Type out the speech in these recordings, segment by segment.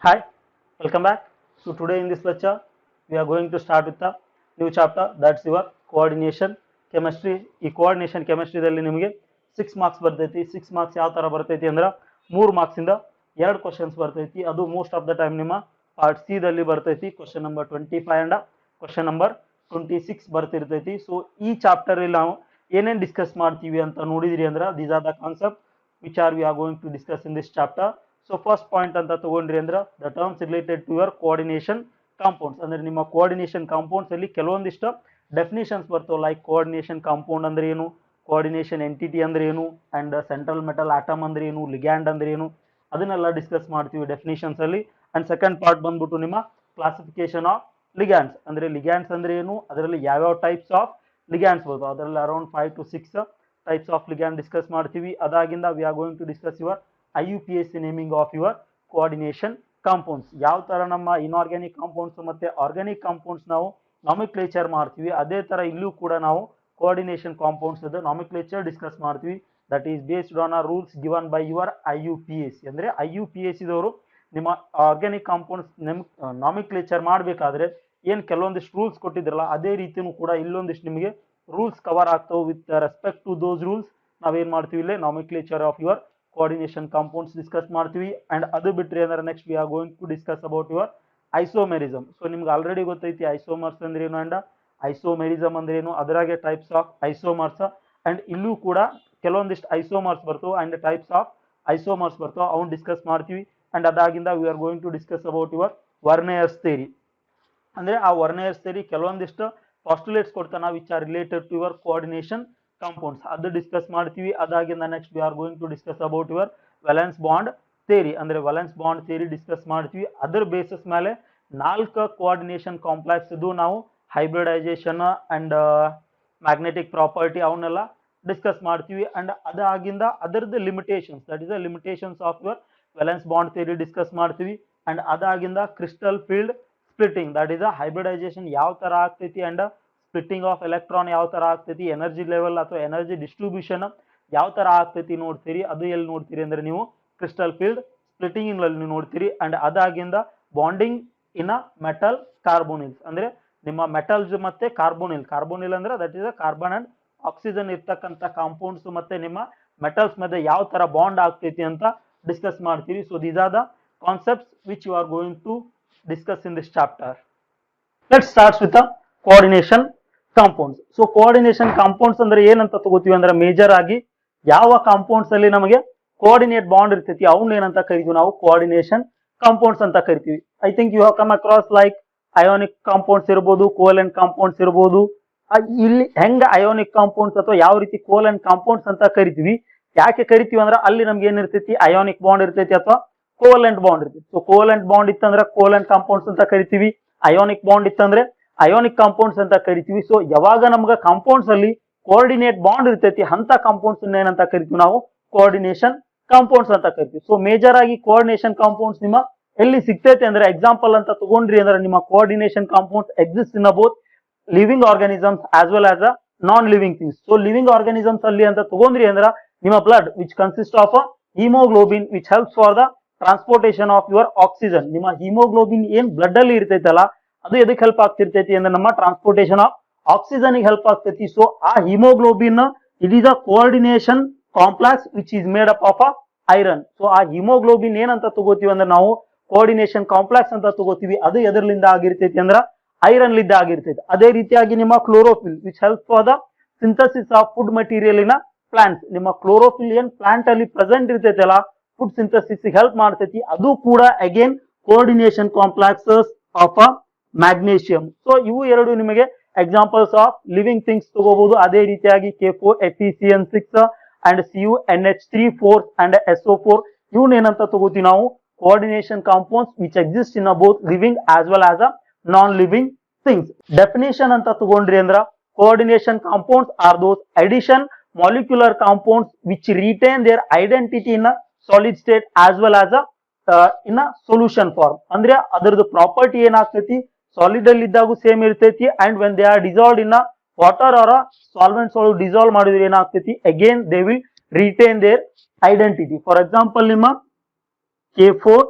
Hi, welcome back. So today in this lecture, we are going to start with the new chapter, that's your coordination chemistry. ಈ coordination chemistry ದಲ್ಲಿ ನಿಮಗೆ 6 marks ಬರ್ತೈತಿ. 6 marks ಯಾವ ತರ ಬರ್ತೈತಿ ಅಂದ್ರೆ 3 marks ಇಂದ 2 ಕ್ವೆಶ್ಚನ್ಸ್ ಬರ್ತೈತಿ. ಅದು ಮೋಸ್ಟ್ ಆಫ್ ದ ಟೈಮ್ ನಿಮ್ಮ ಪಾರ್ಟ್ ಸಿ ದಲ್ಲಿ ಬರ್ತೈತಿ. Question number 25 and question number 26 ಬರ್ತಿರ್ತೈತಿ. ಸೊ ಈ ಚಾಪ್ಟರ್ ಅಲ್ಲಿ ನಾವು ಏನೇನು ಡಿಸ್ಕಸ್ ಮಾಡ್ತೀವಿ ಅಂತ ನೋಡಿದ್ರಿ ಅಂದ್ರೆ these are the concept which are we are going to discuss in this chapter. So first point ಅಂತ ತಗೊಂಡ್ರಿ ಅಂದ್ರೆ the terms related to your coordination compounds. ಅಂದ್ರೆ ನಿಮ್ಮ ಕೋಆರ್ಡಿನೇಷನ್ ಕಾಂಪೌಂಡ್ಸ್ ಅಲ್ಲಿ ಕೆಲವೊಂದಿಷ್ಟು ಡೆಫಿನೇಷನ್ಸ್ ಬರ್ತವೆ. ಲೈಕ್ ಕೋಆರ್ಡಿನೇಷನ್ ಕಾಂಪೌಂಡ್ ಅಂದ್ರೆ ಏನು, ಕೋಆರ್ಡಿನೇಷನ್ ಎಂಟಿಟಿ ಅಂದ್ರೆ ಏನು, ಅಂಡ್ ಸೆಂಟ್ರಲ್ ಮೆಟಲ್ ಆಟಮ್ ಅಂದ್ರೆ ಏನು, ಲಿಗ್ಯಾಂಡ್ ಅಂದ್ರೆ ಏನು, ಅದನ್ನೆಲ್ಲ ಡಿಸ್ಕಸ್ ಮಾಡ್ತೀವಿ ಡೆಫಿನೇಷನ್ಸ್ ಅಲ್ಲಿ. ಅಂಡ್ ಸೆಕೆಂಡ್ ಪಾರ್ಟ್ ಬಂದ್ಬಿಟ್ಟು ನಿಮ್ಮ ಕ್ಲಾಸಿಫಿಕೇಶನ್ ಆಫ್ ಲಿಗ್ಯಾಂಡ್ಸ್. ಅಂದ್ರೆ ಲಿಗ್ಯಾಂಡ್ಸ್ ಅಂದ್ರೆ ಏನು, ಅದರಲ್ಲಿ ಯಾವ್ಯಾವ ಟೈಪ್ಸ್ ಆಫ್ ಲಿಗ್ಯಾಂಡ್ಸ್ ಬರ್ತವೆ, ಅದರಲ್ಲಿ around 5 to 6 types of ligand discuss ಮಾಡ್ತೀವಿ. ಅದಾಗಿಂದ we are going to discuss your IUPAC naming of your coordination compounds. ಯಾವ ತರ ನಮ್ಮ ಇನ್ಆರ್ಗ್ಯಾನಿಕ್ ಕಾಂಪೌಂಡ್ಸ್ ಮತ್ತೆ ಆರ್ಗ್ಯಾನಿಕ್ ಕಾಂಪೌಂಡ್ಸ್ ನಾವು ನಾಮಿಕ್ಲೇಚರ್ ಮಾಡ್ತೀವಿ, ಅದೇ ತರ ಇಲ್ಲೂ ಕೂಡ ನಾವು ಕೋಆರ್ಡಿನೇಷನ್ ಕಾಂಪೌಂಡ್ಸ್ ನಾಮಿಕ್ಲೇಚರ್ ಡಿಸ್ಕಸ್ ಮಾಡ್ತೀವಿ. That is based on rules given by your IUPAC. ಅಂದ್ರೆ IUPAC ದವರು ನಿಮ್ಮ ಆರ್ಗ್ಯಾನಿಕ್ ಕಾಂಪೌಂಡ್ಸ್ ನಾಮಿಕ್ಲೇಚರ್ ಮಾಡಬೇಕಾದ್ರೆ ಏನ್ ಕೆಲವೊಂದಿಷ್ಟು ರೂಲ್ಸ್ ಕೊಟ್ಟಿದ್ರಲ್ಲ, ಅದೇ ರೀತಿನೂ ಕೂಡ ಇಲ್ಲೊಂದಿಷ್ಟು ನಿಮಗೆ ರೂಲ್ಸ್ ಕವರ್ ಆಗ್ತವೆ. With respect to those rules ನಾವೇನ್ ಮಾಡ್ತೀವಿ ಇಲ್ಲೇ nomenclature of your coordination compounds discuss ಮಾಡ್ತೀವಿ. ಅಂಡ್ ಅದು ಬಿಟ್ರಿ ಅಂದ್ರೆ next we are going to discuss about your isomerism. So ನಿಮ್ಗೆ ಆಲ್ರೆಡಿ ಗೊತ್ತೈತಿ ಐಸೋಮರ್ಸ್ ಅಂದ್ರೆ ಏನು ಅಂಡ್ ಐಸೋಮೆರಿಸಮ್ ಅಂದ್ರೆ ಏನು, ಅದರಾಗೆ ಟೈಪ್ಸ್ ಆಫ್ ಐಸೋಮರ್ಸ್. ಅಂಡ್ ಇಲ್ಲೂ ಕೂಡ ಕೆಲವೊಂದಿಷ್ಟು ಐಸೋಮರ್ಸ್ ಬರ್ತವೆ ಅಂಡ್ ಟೈಪ್ಸ್ ಆಫ್ ಐಸೋಮರ್ಸ್ ಬರ್ತವೆ, ಅವ್ನು ಡಿಸ್ಕಸ್ ಮಾಡ್ತೀವಿ. ಅಂಡ್ ಅದಾಗಿಂದ we are going to discuss about your Werner's theory. ಅಂದ್ರೆ ಆ ವರ್ನೇಯರ್ಸ್ ಥಿಯರಿ ಕೆಲವೊಂದಿಷ್ಟು ಪಾಸ್ಟುಲೇಟ್ಸ್ ಕೊಡ್ತಾನ which are related to your coordination compounds, ಅದು ಡಿಸ್ಕಸ್ ಮಾಡ್ತೀವಿ. ಅದಾಗಿಂದ next we are going to discuss about your valence bond theory. ಅಂದ್ರೆ valence bond theory discuss ಮಾಡ್ತೀವಿ. ಅದರ ಬೇಸಿಸ್ ಮೇಲೆ 4 ಕೋಆರ್ಡಿನೇಷನ್ ಕಾಂಪ್ಲೆಕ್ಸ್ ಇದು ನಾವು ಹೈಬ್ರಿಡೈಸೇಷನ್ ಅಂಡ್ ಮ್ಯಾಗ್ನೆಟಿಕ್ ಪ್ರಾಪರ್ಟಿ ಅವನ್ನೆಲ್ಲ ಡಿಸ್ಕಸ್ ಮಾಡ್ತೀವಿ. ಅಂಡ್ ಅದಾಗಿಂದ ಅದರದ್ದು limitations, that is the limitations of your valence bond theory discuss ಮಾಡ್ತೀವಿ. ಅಂಡ್ ಅದಾಗಿಂದ crystal field splitting, that is the hybridization ಯಾವ ತರ ಆಗ್ತೈತಿ ಅಂಡ್ ಸ್ಪ್ಲಿಟ್ಟಿಂಗ್ ಆಫ್ ಎಲೆಕ್ಟ್ರಾನ್ ಯಾವ ತರ ಆಗ್ತೈತಿ, ಎನರ್ಜಿ ಲೆವೆಲ್ ಅಥವಾ ಎನರ್ಜಿ ಡಿಸ್ಟ್ರಿಬ್ಯೂಷನ್ ಯಾವ ತರ ಆಗ್ತೈತಿ ನೋಡ್ತೀರಿ. ಅದು ಎಲ್ಲಿ ನೋಡ್ತೀರಿ ಅಂದ್ರೆ ನೀವು ಕ್ರಿಸ್ಟಲ್ ಫೀಲ್ಡ್ ಸ್ಪ್ಲಿಟ್ಟಿಂಗ್ ನೀವು ನೋಡ್ತೀರಿ. ಅಂಡ್ ಅದಾಗಿಂದ bonding in a metal carbonyls, ಅಂದ್ರೆ ನಿಮ್ಮ ಮೆಟಲ್ಸ್ ಮತ್ತೆ ಕಾರ್ಬೋನಿಲ್ ಅಂದ್ರೆ that is carbon and oxygen ಇರ್ತಕ್ಕಂಥ ಕಾಂಪೌಂಡ್ಸ್ ಮತ್ತೆ ನಿಮ್ಮ ಮೆಟಲ್ಸ್ ಮಧ್ಯೆ ಯಾವ ತರ ಬಾಂಡ್ ಆಗ್ತೈತಿ ಅಂತ ಡಿಸ್ಕಸ್ ಮಾಡ್ತೀವಿ. So these are the concepts which you are going to discuss in this chapter. Let's start with the coordination compounds. So coordination compounds ಅಂದ್ರೆ ಏನಂತ ತಗೋತೀವಿ ಅಂದ್ರೆ ಮೇಜರ್ ಆಗಿ ಯಾವ ಕಾಂಪೌಂಡ್ಸ್ ಅಲ್ಲಿ ನಮಗೆ ಕೋಆರ್ಡಿನೇಟ್ ಬಾಂಡ್ ಇರ್ತೈತಿ ಅವ್ನ ಏನಂತ ಕರಿತೀವಿ ನಾವು ಕೋಆರ್ಡಿನೇಷನ್ ಕಾಂಪೌಂಡ್ಸ್ ಅಂತ ಕರಿತೀವಿ. I think you have come across like ionic compounds ಇರ್ಬೋದು, ಕೋವೆಲೆಂಟ್ ಕಾಂಪೌಂಡ್ಸ್ ಇರ್ಬೋದು. ಇಲ್ಲಿ ಹೆಂಗ ಅಯೋನಿಕ್ ಕಾಂಪೌಂಡ್ಸ್ ಅಥವಾ ಯಾವ ರೀತಿ ಕೋವೆಲೆಂಟ್ ಕಾಂಪೌಂಡ್ಸ್ ಅಂತ ಕರಿತೀವಿ, ಯಾಕೆ ಕರಿತೀವಿ ಅಂದ್ರೆ ಅಲ್ಲಿ ನಮ್ಗೆ ಏನಿರ್ತೈತಿ ಅಯೋನಿಕ್ ಬಾಂಡ್ ಇರ್ತೈತಿ ಅಥವಾ ಕೋವೆಲೆಂಟ್ ಬಾಂಡ್ ಇರ್ತೈತಿ. ಸೊ ಕೋವೆಲೆಂಟ್ ಬಾಂಡ್ ಇತ್ತಂದ್ರೆ ಕೋವೆಲೆಂಟ್ ಕಾಂಪೌಂಡ್ಸ್ ಅಂತ ಕರಿತೀವಿ, ಅಯೋನಿಕ್ ಬಾಂಡ್ ಇತ್ತಂದ್ರೆ ಅಯೋನಿಕ್ ಕಾಂಪೌಂಡ್ಸ್ ಅಂತ ಕರಿತೀವಿ. ಸೊ ಯಾವಾಗ ನಮ್ಗೆ ಕಾಂಪೌಂಡ್ಸ್ ಅಲ್ಲಿ ಕೋಆರ್ಡಿನೇಟ್ ಬಾಂಡ್ ಇರ್ತೈತಿ ಅಂತ ಕಾಂಪೌಂಡ್ಸ್ ಏನಂತ ಕರಿತೀವಿ ನಾವು ಕೋಆರ್ಡಿನೇಷನ್ ಕಾಂಪೌಂಡ್ಸ್ ಅಂತ ಕರಿತೀವಿ. ಸೊ ಮೇಜರ್ ಆಗಿ ಕೋಆರ್ಡಿನೇಷನ್ ಕಾಂಪೌಂಡ್ಸ್ ನಿಮ್ಮ ಎಲ್ಲಿ ಸಿಗ್ತೈತೆ ಅಂದ್ರೆ ಎಕ್ಸಾಂಪಲ್ ಅಂತ ತಗೊಂಡ್ರಿ ಅಂದ್ರೆ ನಿಮ್ಮ coordination compounds exist in both living organisms as well as a non living things. So living organisms ಅಲ್ಲಿ ಅಂತ ತಗೊಂಡ್ರಿ ಅಂದ್ರೆ ನಿಮ್ಮ blood which consist of haemoglobin which helps for the transportation of your oxygen. ನಿಮ್ಮ ಹಿಮೋಗ್ಲೋಬಿನ್ ಏನ್ blood ಅಲ್ಲಿ ಇರ್ತೈತಲ್ಲ ಅದು ಎದಕ್ಕೆ ಹೆಲ್ಪ್ ಆಗ್ತಿರ್ತೈತಿ ಅಂದ್ರೆ ನಮ್ಮ ಟ್ರಾನ್ಸ್ಪೋರ್ಟೇಷನ್ ಆಫ್ ಆಕ್ಸಿಜನ್ ಹೆಲ್ಪ್ ಆಗ್ತೈತಿ. ಸೊ ಆ haemoglobin it is a coordination complex which is made up of iron. So ಆ ಹಿಮೋಗ್ಲೋಬಿನ್ ಏನಂತ ತಗೋತೀವಿ ಅಂದ್ರೆ ನಾವು ಕೋಆರ್ಡಿನೇಷನ್ ಕಾಂಪ್ಲೆಕ್ಸ್ ಅಂತ ತಗೋತೀವಿ. ಅದು ಎದರ್ಲಿಂದ ಆಗಿರ್ತೈತಿ ಅಂದ್ರೆ ಐರನ್ ಲಿಂದ ಆಗಿರ್ತೈತಿ. ಅದೇ ರೀತಿಯಾಗಿ ನಿಮ್ಮ chlorophyll which help for the synthesis of food material in plants. ನಿಮ್ಮ ಕ್ಲೋರೋಫಿಲ್ ಏನ್ ಪ್ಲಾಂಟ್ ಅಲ್ಲಿ ಪ್ರೆಸೆಂಟ್ ಇರ್ತೈತಲ್ಲ ಫುಡ್ ಸಿಂಥಸಿಸ್ ಹೆಲ್ಪ್ ಮಾಡ್ತೈತಿ. ಅದು ಕೂಡ again coordination complexes of a magnesium. So ಇವು ಎರಡು ನಿಮಗೆ ಎಕ್ಸಾಂಪಲ್ಸ್ ಆಫ್ ಲಿವಿಂಗ್ ಥಿಂಗ್ಸ್ ತಗೋಬಹುದು. ಅದೇ ರೀತಿಯಾಗಿ K4FeCN6 and CuNH3 and SO4 ಇವನ್ ಏನಂತ ತಗೋತೀವಿ ನಾವು coordination compounds which exist in both living as well as a non living things. Definition ಅಂತ ತಗೊಂಡ್ರಿ ಅಂದ್ರ coordination compounds are those addition molecular compounds which retain their identity in solid state as well as in solution form. ಅಂದ್ರೆ ಅದರದ್ದು property ಏನಾಗ್ತೈತಿ solid ಅಲ್ಲಿ ಇದ್ದಾಗೂ same ಇರ್ತೈತಿ and when they are dissolved in water or solvents ಒಳಗೆ dissolve ಮಾಡಿದ್ರೆ ಏನಾಗ್ತೈತಿ again they will retain their identity. For example ನಿಮ್ಮ K4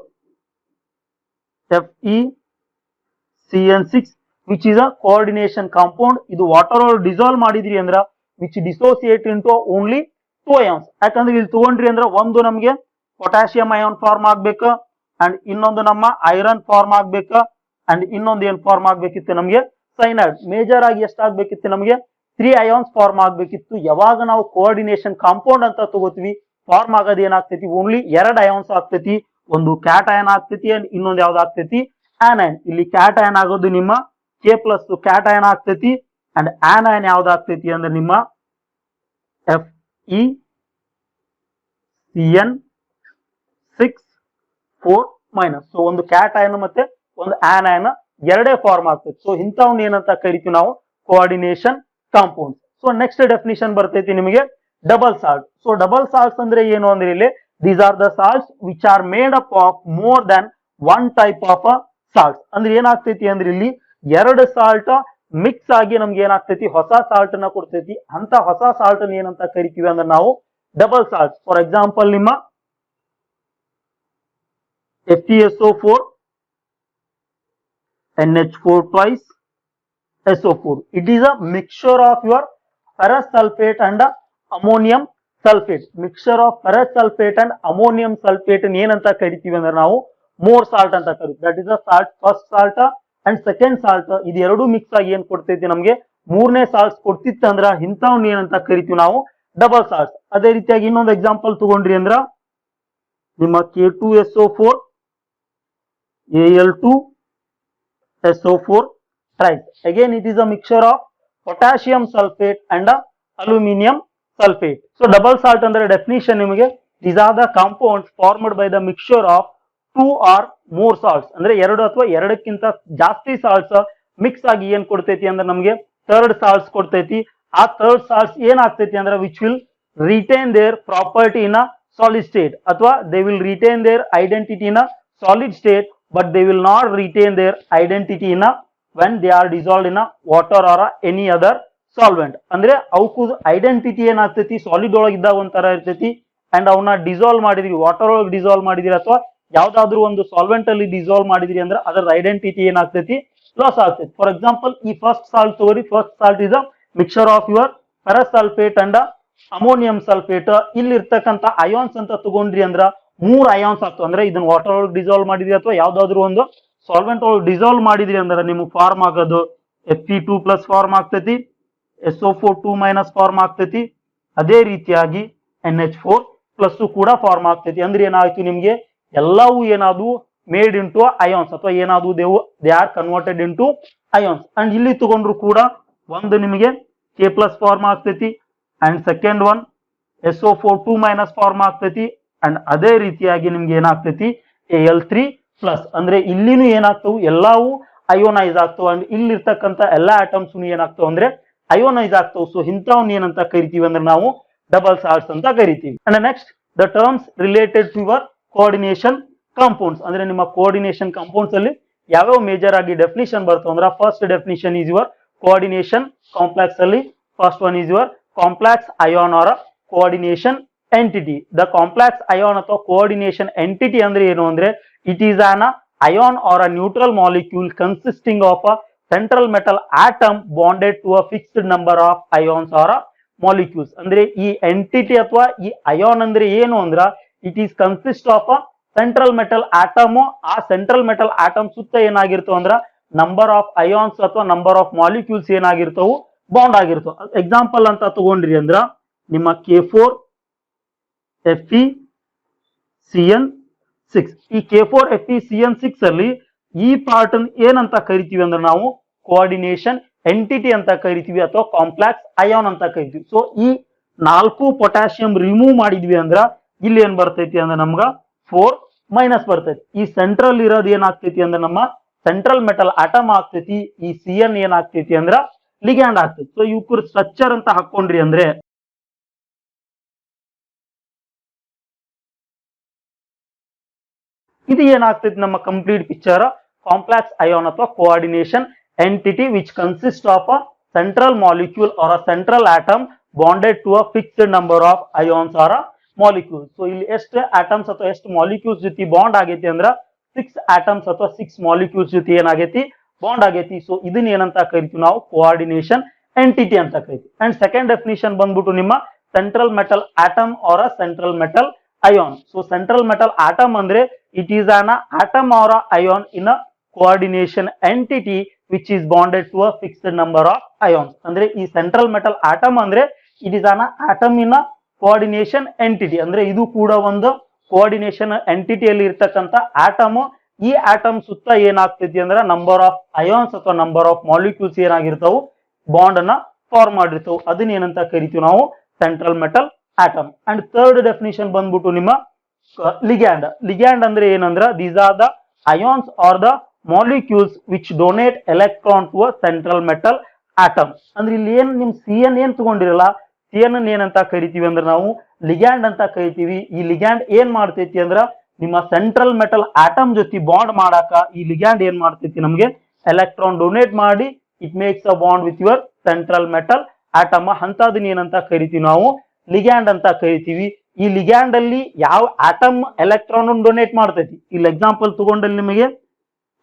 FeCN6 which is a coordination compound. ಇದು ವಾಟರ್ ಒಳಗೆ ಡಿಸಾಲ್ವ್ ಮಾಡಿದ್ರಿ ಅಂದ್ರ which dissociate into only 2 ions. ಯಾಕಂದ್ರೆ ಇಲ್ಲಿ ತಗೊಂಡ್ರಿ ಅಂದ್ರ ಒಂದು ನಮಗೆ ಪೊಟ್ಯಾಸಿಯಂ ಅಯಾನ್ ಫಾರ್ಮ್ ಆಗ್ಬೇಕು ಅಂಡ್ ಇನ್ನೊಂದು ನಮ್ಮ ಐರನ್ ಫಾರ್ಮ್ ಆಗ್ಬೇಕು ಅಂಡ್ ಇನ್ನೊಂದು ಏನ್ ಫಾರ್ಮ್ ಆಗ್ಬೇಕಿತ್ತು ನಮಗೆ ಸೈನೈಡ್. ಮೇಜರ್ ಆಗಿ ಎಷ್ಟಾಗ್ಬೇಕಿತ್ತು ನಮಗೆ 3 ions ಫಾರ್ಮ್ ಆಗ್ಬೇಕಿತ್ತು. ಯಾವಾಗ ನಾವು ಕೋಆರ್ಡಿನೇಷನ್ ಕಾಂಪೌಂಡ್ ಅಂತ ತಗೋತೀವಿ ಫಾರ್ಮ್ ಆಗೋದು ಏನಾಗ್ತೈತಿ ಓನ್ಲಿ 2 ions ಆಗ್ತೈತಿ. ಒಂದು ಕ್ಯಾಟಯನ್ ಆಗ್ತೈತಿ ಅಂಡ್ ಇನ್ನೊಂದು ಯಾವ್ದು ಆಗ್ತೈತಿ ಆನೈನ್. ಇಲ್ಲಿ ಕ್ಯಾಟಯನ್ ಆಗೋದು ನಿಮ್ಮ K ಪ್ಲಸ್ ಕ್ಯಾಟಯನ್ ಆಗ್ತೈತಿ ಅಂಡ್ ಆನೈನ್ ಯಾವ್ದು ಆಗ್ತೈತಿ ಅಂದ್ರೆ ನಿಮ್ಮ FeCN6 ಮೈನಸ್. ಸೊ ಒಂದು ಕ್ಯಾಟಯನ್ ಮತ್ತೆ ಒಂದು ಆನೈನ್ ಎರಡೇ ಫಾರ್ಮ್ ಆಗ್ತೈತಿ. ಸೊ ಇಂಥವ್ನ ಏನಂತ ಕರಿತೀವಿ ನಾವು coordination compounds. So next definition ಬರ್ತೈತಿ ನಿಮಗೆ double salt. So double salts ಅಂದ್ರೆ ಏನು ಅಂದ್ರೆ ಇಲ್ಲಿ these are the salts which are made up of more than one type of salt. ಅಂದ್ರೆ ಏನಾಗ್ತೈತಿ ಅಂದ್ರೆ ಇಲ್ಲಿ ಎರಡು ಸಾಲ್ಟ್ ಮಿಕ್ಸ್ ಆಗಿ ನಮ್ಗೆ ಏನಾಗ್ತೈತಿ ಹೊಸ ಸಾಲ್ಟ್ ನ ಕೊಡ್ತೈತಿ. ಅಂತ ಹೊಸ ಸಾಲ್ಟ್ ಏನಂತ ಕರಿತೀವಿ ಅಂದ್ರೆ ನಾವು ಡಬಲ್ ಸಾಲ್ಟ್. ಫಾರ್ ಎಕ್ಸಾಂಪಲ್ ನಿಮ್ಮ FeSO4 NH4 twice SO4. It is a mixture of your ferrous sulfate and ammonium sulfate. Mixture of ferrous sulfate and ammonium sulfate ಏನಂತ ಕರಿತೀವಿ ಅಂದ್ರೆ ನಾವು ಮೋರ್ ಸಾಲ್ಟ್ ಅಂತ ಕರಿತೀವಿ. That is a salt first salt and second salt. ಇದು ಎರಡು mix ಆಗಿ ಏನ್ ಕೊಡ್ತೈತಿ ನಮಗೆ ಮೂರನೇ ಸಾಲ್ಟ್ಸ್ ಕೊಡ್ತಿತ್ತು ಅಂದ್ರ ಇಂಥವ್ನ ಏನಂತ ಕರಿತೀವಿ ನಾವು ಡಬಲ್ ಸಾಲ್ಟ್ಸ್. ಅದೇ ರೀತಿಯಾಗಿ ಇನ್ನೊಂದು ಎಕ್ಸಾಂಪಲ್ ತಗೊಂಡ್ರಿ ಅಂದ್ರ ನಿಮ್ಮ K2SO4 Al2 SO4 trice. Again it is a mixture of potassium sulfate and aluminum sulfate. So double salt under definition ನಿಮಗೆ these are the compounds formed by the mixture of 2 or more salts. ಅಂದ್ರೆ ಎರಡು ಅಥವಾ ಎರಡಕ್ಕಿಂತ ಜಾಸ್ತಿ salts mix ಆಗಿ ಏನ್ ಕೊಡ್ತೈತಿ ಅಂದ್ರೆ ನಮಗೆ ಥರ್ಡ್ ಸಾಲ್ಟ್ಸ್ ಕೊಡ್ತೈತಿ. ಆ ಥರ್ಡ್ ಸಾಲ್ಟ್ಸ್ ಏನಾಗ್ತೈತಿ ಅಂದ್ರೆ which will retain their property in a solid state ಅಥವಾ they will retain their identity in a solid state but they will not retain their identity in a when they are dissolved in a water or any other solvent. ಅಂದ್ರೆ ಅವಕ್ಕೂ identity ಏನಾಗ್ತೈತಿ solid ಒಳಗಿದ್ದಾಗ ಒಂಥರ ಇರ್ತೈತಿ and ಅವನ್ನ dissolve ಮಾಡಿದ್ರಿ water ಒಳಗೆ dissolve ಮಾಡಿದ್ರಿ ಅಥವಾ ಯಾವ್ದಾದ್ರು ಒಂದು ಸಾಲ್ವೆಂಟ್ ಅಲ್ಲಿ ಡಿಸಾಲ್ವ್ ಮಾಡಿದ್ರಿ ಅಂದ್ರೆ ಅದರ ಐಡೆಂಟಿಟಿ ಏನಾಗ್ತೈತಿ ಲಾಸ್ ಆಗ್ತೈತಿ. ಫಾರ್ ಎಕ್ಸಾಂಪಲ್ ಈ ಫಸ್ಟ್ ಸಾಲ್ಟ್ ತಗೋರಿ. First salt is a mixer of your ferrous sulphate and ammonium sulphate. ಇಲ್ಲಿ ಇರ್ತಕ್ಕಂಥ ಅಯಾನ್ಸ್ ಅಂತ ತಗೊಂಡ್ರಿ ಅಂದ್ರ 3 ಅಯಾನ್ಸ್ ಆಗ್ತವೆ. ಅಂದ್ರೆ ಇದನ್ನ ವಾಟರ್ ಒಳಗೆ ಡಿಸಾಲ್ವ್ ಮಾಡಿದ್ರಿ ಅಥವಾ ಯಾವ್ದಾದ್ರು ಒಂದು ಸಾಲ್ವೆಂಟ್ ಒಳಗೆ ಡಿಸಾಲ್ವ್ ಮಾಡಿದ್ರಿ ಅಂದ್ರೆ ನಿಮ್ಗೆ ಫಾರ್ಮ್ ಆಗೋದು Fe2 ಪ್ಲಸ್ ಫಾರ್ಮ್ ಆಗ್ತೈತಿ, SO4 ಮೈನಸ್ ಫಾರ್ಮ್ ಆಗ್ತೈತಿ, ಅದೇ ರೀತಿಯಾಗಿ NH4 ಪ್ಲಸ್ ಕೂಡ ಫಾರ್ಮ್ ಆಗ್ತೈತಿ. ಅಂದ್ರೆ ಏನಾಯ್ತು ನಿಮ್ಗೆ ಎಲ್ಲವೂ ಏನಾದ್ರು ಮೇಡ್ ಇಂಟು ಅಯಾನ್ಸ್ ಅಥವಾ ಏನಾದ್ರು they are converted into ions. And ಇಲ್ಲಿ ತಗೊಂಡ್ರು ಕೂಡ ಒಂದು ನಿಮಗೆ K ಪ್ಲಸ್ ಫಾರ್ಮ್ ಆಗ್ತೈತಿ and second one SO4 minus form ಆಗ್ತೈತಿ ಅಂಡ್ ಅದೇ ರೀತಿಯಾಗಿ ನಿಮ್ಗೆ ಏನಾಗ್ತೈತಿ Al3 ಪ್ಲಸ್. ಅಂದ್ರೆ ಇಲ್ಲಿನೂ ಏನಾಗ್ತವು ಎಲ್ಲವೂ ಅಯೋನೈಸ್ ಆಗ್ತವೆ ಅಂಡ್ ಇಲ್ಲಿರ್ತಕ್ಕಂಥ ಎಲ್ಲಾ ಆಟಮ್ಸ್ ಏನಾಗ್ತವೆ ಅಂದ್ರೆ ಅಯೋನೈಸ್ ಆಗ್ತವೆ. ಸೊ ಇಂಥವ್ನ ಏನಂತ ಕರಿತೀವಿ ಅಂದ್ರೆ ನಾವು ಡಬಲ್ ಸಾಲ್ಟ್ಸ್ ಅಂತ ಕರಿತೀವಿ. And next the terms related to your coordination compounds. ಅಂದ್ರೆ ನಿಮ್ಮ ಕೋಆರ್ಡಿನೇಷನ್ ಕಾಂಪೌಂಡ್ಸ್ ಅಲ್ಲಿ ಯಾವ್ಯಾವ ಮೇಜರ್ ಆಗಿ ಡೆಫಿನಿಷನ್ ಬರ್ತವೆ ಅಂದ್ರೆ first definition is your coordination complex ಅಲ್ಲಿ first one is your complex ion or coordination entity. The complex ion ಅಥವಾ coordination entity ಅಂದ್ರೆ ಏನು ಅಂದ್ರೆ it is an ion or a neutral molecule consisting of a central metal atom bonded to a fixed number of ions or molecules. ಅಂದ್ರೆ ಈ entity ಅಥವಾ ಈ ion ಅಂದ್ರೆ ಏನು ಅಂದ್ರ it is consist of a central metal atom. ಆ central metal atom ಸುತ್ತ ಏನಾಗಿರ್ತವ ಅಂದ್ರ ನಂಬರ್ ಆಫ್ ಅಯಾನ್ಸ್ ಅಥವಾ ನಂಬರ್ ಆಫ್ ಮಾಲಿಕ್ಯೂಲ್ಸ್ ಏನಾಗಿರ್ತವು ಬಾಂಡ್ ಆಗಿರ್ತವ. ಎಕ್ಸಾಂಪಲ್ ಅಂತ ತಗೊಂಡ್ರಿ ಅಂದ್ರ ನಿಮ್ಮ K4 FeCN6. ಈ K4 FeCN6 ಅಲ್ಲಿ ಈ ಪಾರ್ಟ್ ಏನಂತ ಕರಿತೀವಿ ಅಂದ್ರೆ ನಾವು ಕೋಆರ್ಡಿನೇಷನ್ ಎಂಟಿಟಿ ಅಂತ ಕರಿತೀವಿ ಅಥವಾ ಕಾಂಪ್ಲೆಕ್ಸ್ ಅಯಾನ್ ಅಂತ ಕರಿತೀವಿ. ಸೊ ಈ 4 ಪೊಟ್ಯಾಸಿಯಂ ರಿಮೂವ್ ಮಾಡಿದ್ವಿ ಅಂದ್ರ ಇಲ್ಲಿ ಏನ್ ಬರ್ತೈತಿ ಅಂದ್ರೆ ನಮ್ಗ 4 ಮೈನಸ್ ಬರ್ತೈತಿ. ಈ ಸೆಂಟ್ರಲ್ ಇರೋದು ಏನಾಗ್ತೈತಿ ಅಂದ್ರೆ ನಮ್ಮ ಸೆಂಟ್ರಲ್ ಮೆಟಲ್ ಆಟಮ್ ಆಗ್ತೈತಿ. ಈ CN ಏನಾಗ್ತೈತಿ ಅಂದ್ರ ಲಿಗ್ಯಾಂಡ್ ಆಗ್ತೈತಿ. ಸೊ ಇವ್ರ ಸ್ಟ್ರಕ್ಚರ್ ಅಂತ ಹಾಕೊಂಡ್ರಿ ಅಂದ್ರೆ ಇದು ಏನಾಗ್ತೈತಿ ನಮ್ಮ ಕಂಪ್ಲೀಟ್ ಪಿಕ್ಚರ್ ಕಾಂಪ್ಲೆಕ್ಸ್ ಅಯಾನ್ ಅಥವಾ coordination entity which consist of a central molecule or a central atom bonded to a fixed number of ions or a molecules. So ಇಲ್ಲಿ ಎಷ್ಟು ಆಟಮ್ಸ್ ಅಥವಾ ಎಷ್ಟು ಮಾಲಿಕ್ಯೂಲ್ಸ್ ಜೊತೆ ಬಾಂಡ್ ಆಗೈತಿ ಅಂದ್ರ ಸಿಕ್ಸ್ ಆಟಮ್ಸ್ ಅಥವಾ six molecules ಜೊತೆ ಏನಾಗೈತಿ ಬಾಂಡ್ ಆಗೈತಿ. ಸೊ ಇದನ್ನ ಏನಂತ ಕರಿತೀವಿ ನಾವು ಕೋಆರ್ಡಿನೇಷನ್ ಎಂಟಿಟಿ ಅಂತ ಕರಿತೀವಿ. ಅಂಡ್ ಸೆಕೆಂಡ್ ಡೆಫಿನಿಷನ್ ಬಂದ್ಬಿಟ್ಟು ನಿಮ್ಮ central metal atom or a central metal ion. So central metal atom ಅಂದ್ರೆ it is an atom or a ion in a coordination entity which is bonded to a fixed number of ions. ಅಂದ್ರೆ ಈ central metal atom ಅಂದ್ರೆ it is an atom in a coordination entity, ಅಂದ್ರೆ ಇದು ಕೂಡ ಒಂದು coordination ಎಂಟಿಟಿಯಲ್ಲಿ ಇರ್ತಕ್ಕಂಥ atom. ಈ atom ಸುತ್ತ ಏನಾಗ್ತೈತಿ ಅಂದ್ರೆ ನಂಬರ್ ಆಫ್ ಅಯಾನ್ಸ್ ಅಥವಾ ನಂಬರ್ ಆಫ್ ಮಾಲಿಕ್ಯೂಲ್ಸ್ ಏನಾಗಿರ್ತಾವು ಬಾಂಡ್ ಅನ್ನ ಫಾರ್ಮ್ ಮಾಡಿರ್ತಾವೆ. ಅದನ್ನ ಏನಂತ ಕರಿತೀವಿ ನಾವು central metal atom. And third definition ಬಂದ್ಬಿಟ್ಟು ನಿಮ್ಮ ಲಿಗ್ಯಾಂಡ್. ಲಿಗ್ಯಾಂಡ್ ಅಂದ್ರೆ ಏನಂದ್ರ these are the ions or the molecules which donate electron to a central metal atom. ಅಂದ್ರೆ ಇಲ್ಲಿ ಏನ್ ನಿಮ್ ಸಿ ಎನ್ ಏನ್ ತಗೊಂಡಿರಲ್ಲ, ಸಿ ಎನ್ ಏನಂತ ಕರಿತೀವಿ ಅಂದ್ರೆ ನಾವು ಲಿಗ್ಯಾಂಡ್ ಅಂತ ಕರಿತೀವಿ. ಈ ಲಿಗ್ಯಾಂಡ್ ಏನ್ ಮಾಡ್ತೈತಿ ಅಂದ್ರ ನಿಮ್ಮ ಸೆಂಟ್ರಲ್ ಮೆಟಲ್ ಆಟಮ್ ಜೊತೆ ಬಾಂಡ್ ಮಾಡಾಕ ಈ ಲಿಗ್ಯಾಂಡ್ ಏನ್ ಮಾಡ್ತೈತಿ ನಮಗೆ ಎಲೆಕ್ಟ್ರಾನ್ ಡೊನೇಟ್ ಮಾಡಿ it makes a bond with your central metal atom. ಅಂತದನ್ನ ಏನಂತ ಕರಿತೀವಿ ನಾವು ಲಿಗ್ಯಾಂಡ್ ಅಂತ ಕರಿತೀವಿ. ಈ ಲಿಗ್ಯಾಂಡ್ ಅಲ್ಲಿ ಯಾವ ಆಟಮ್ ಎಲೆಕ್ಟ್ರಾನ್ ಡೊನೇಟ್ ಮಾಡ್ತೈತಿ, ಇಲ್ಲಿ ಎಕ್ಸಾಂಪಲ್ ತಗೊಂಡಲ್ಲಿ ನಿಮಗೆ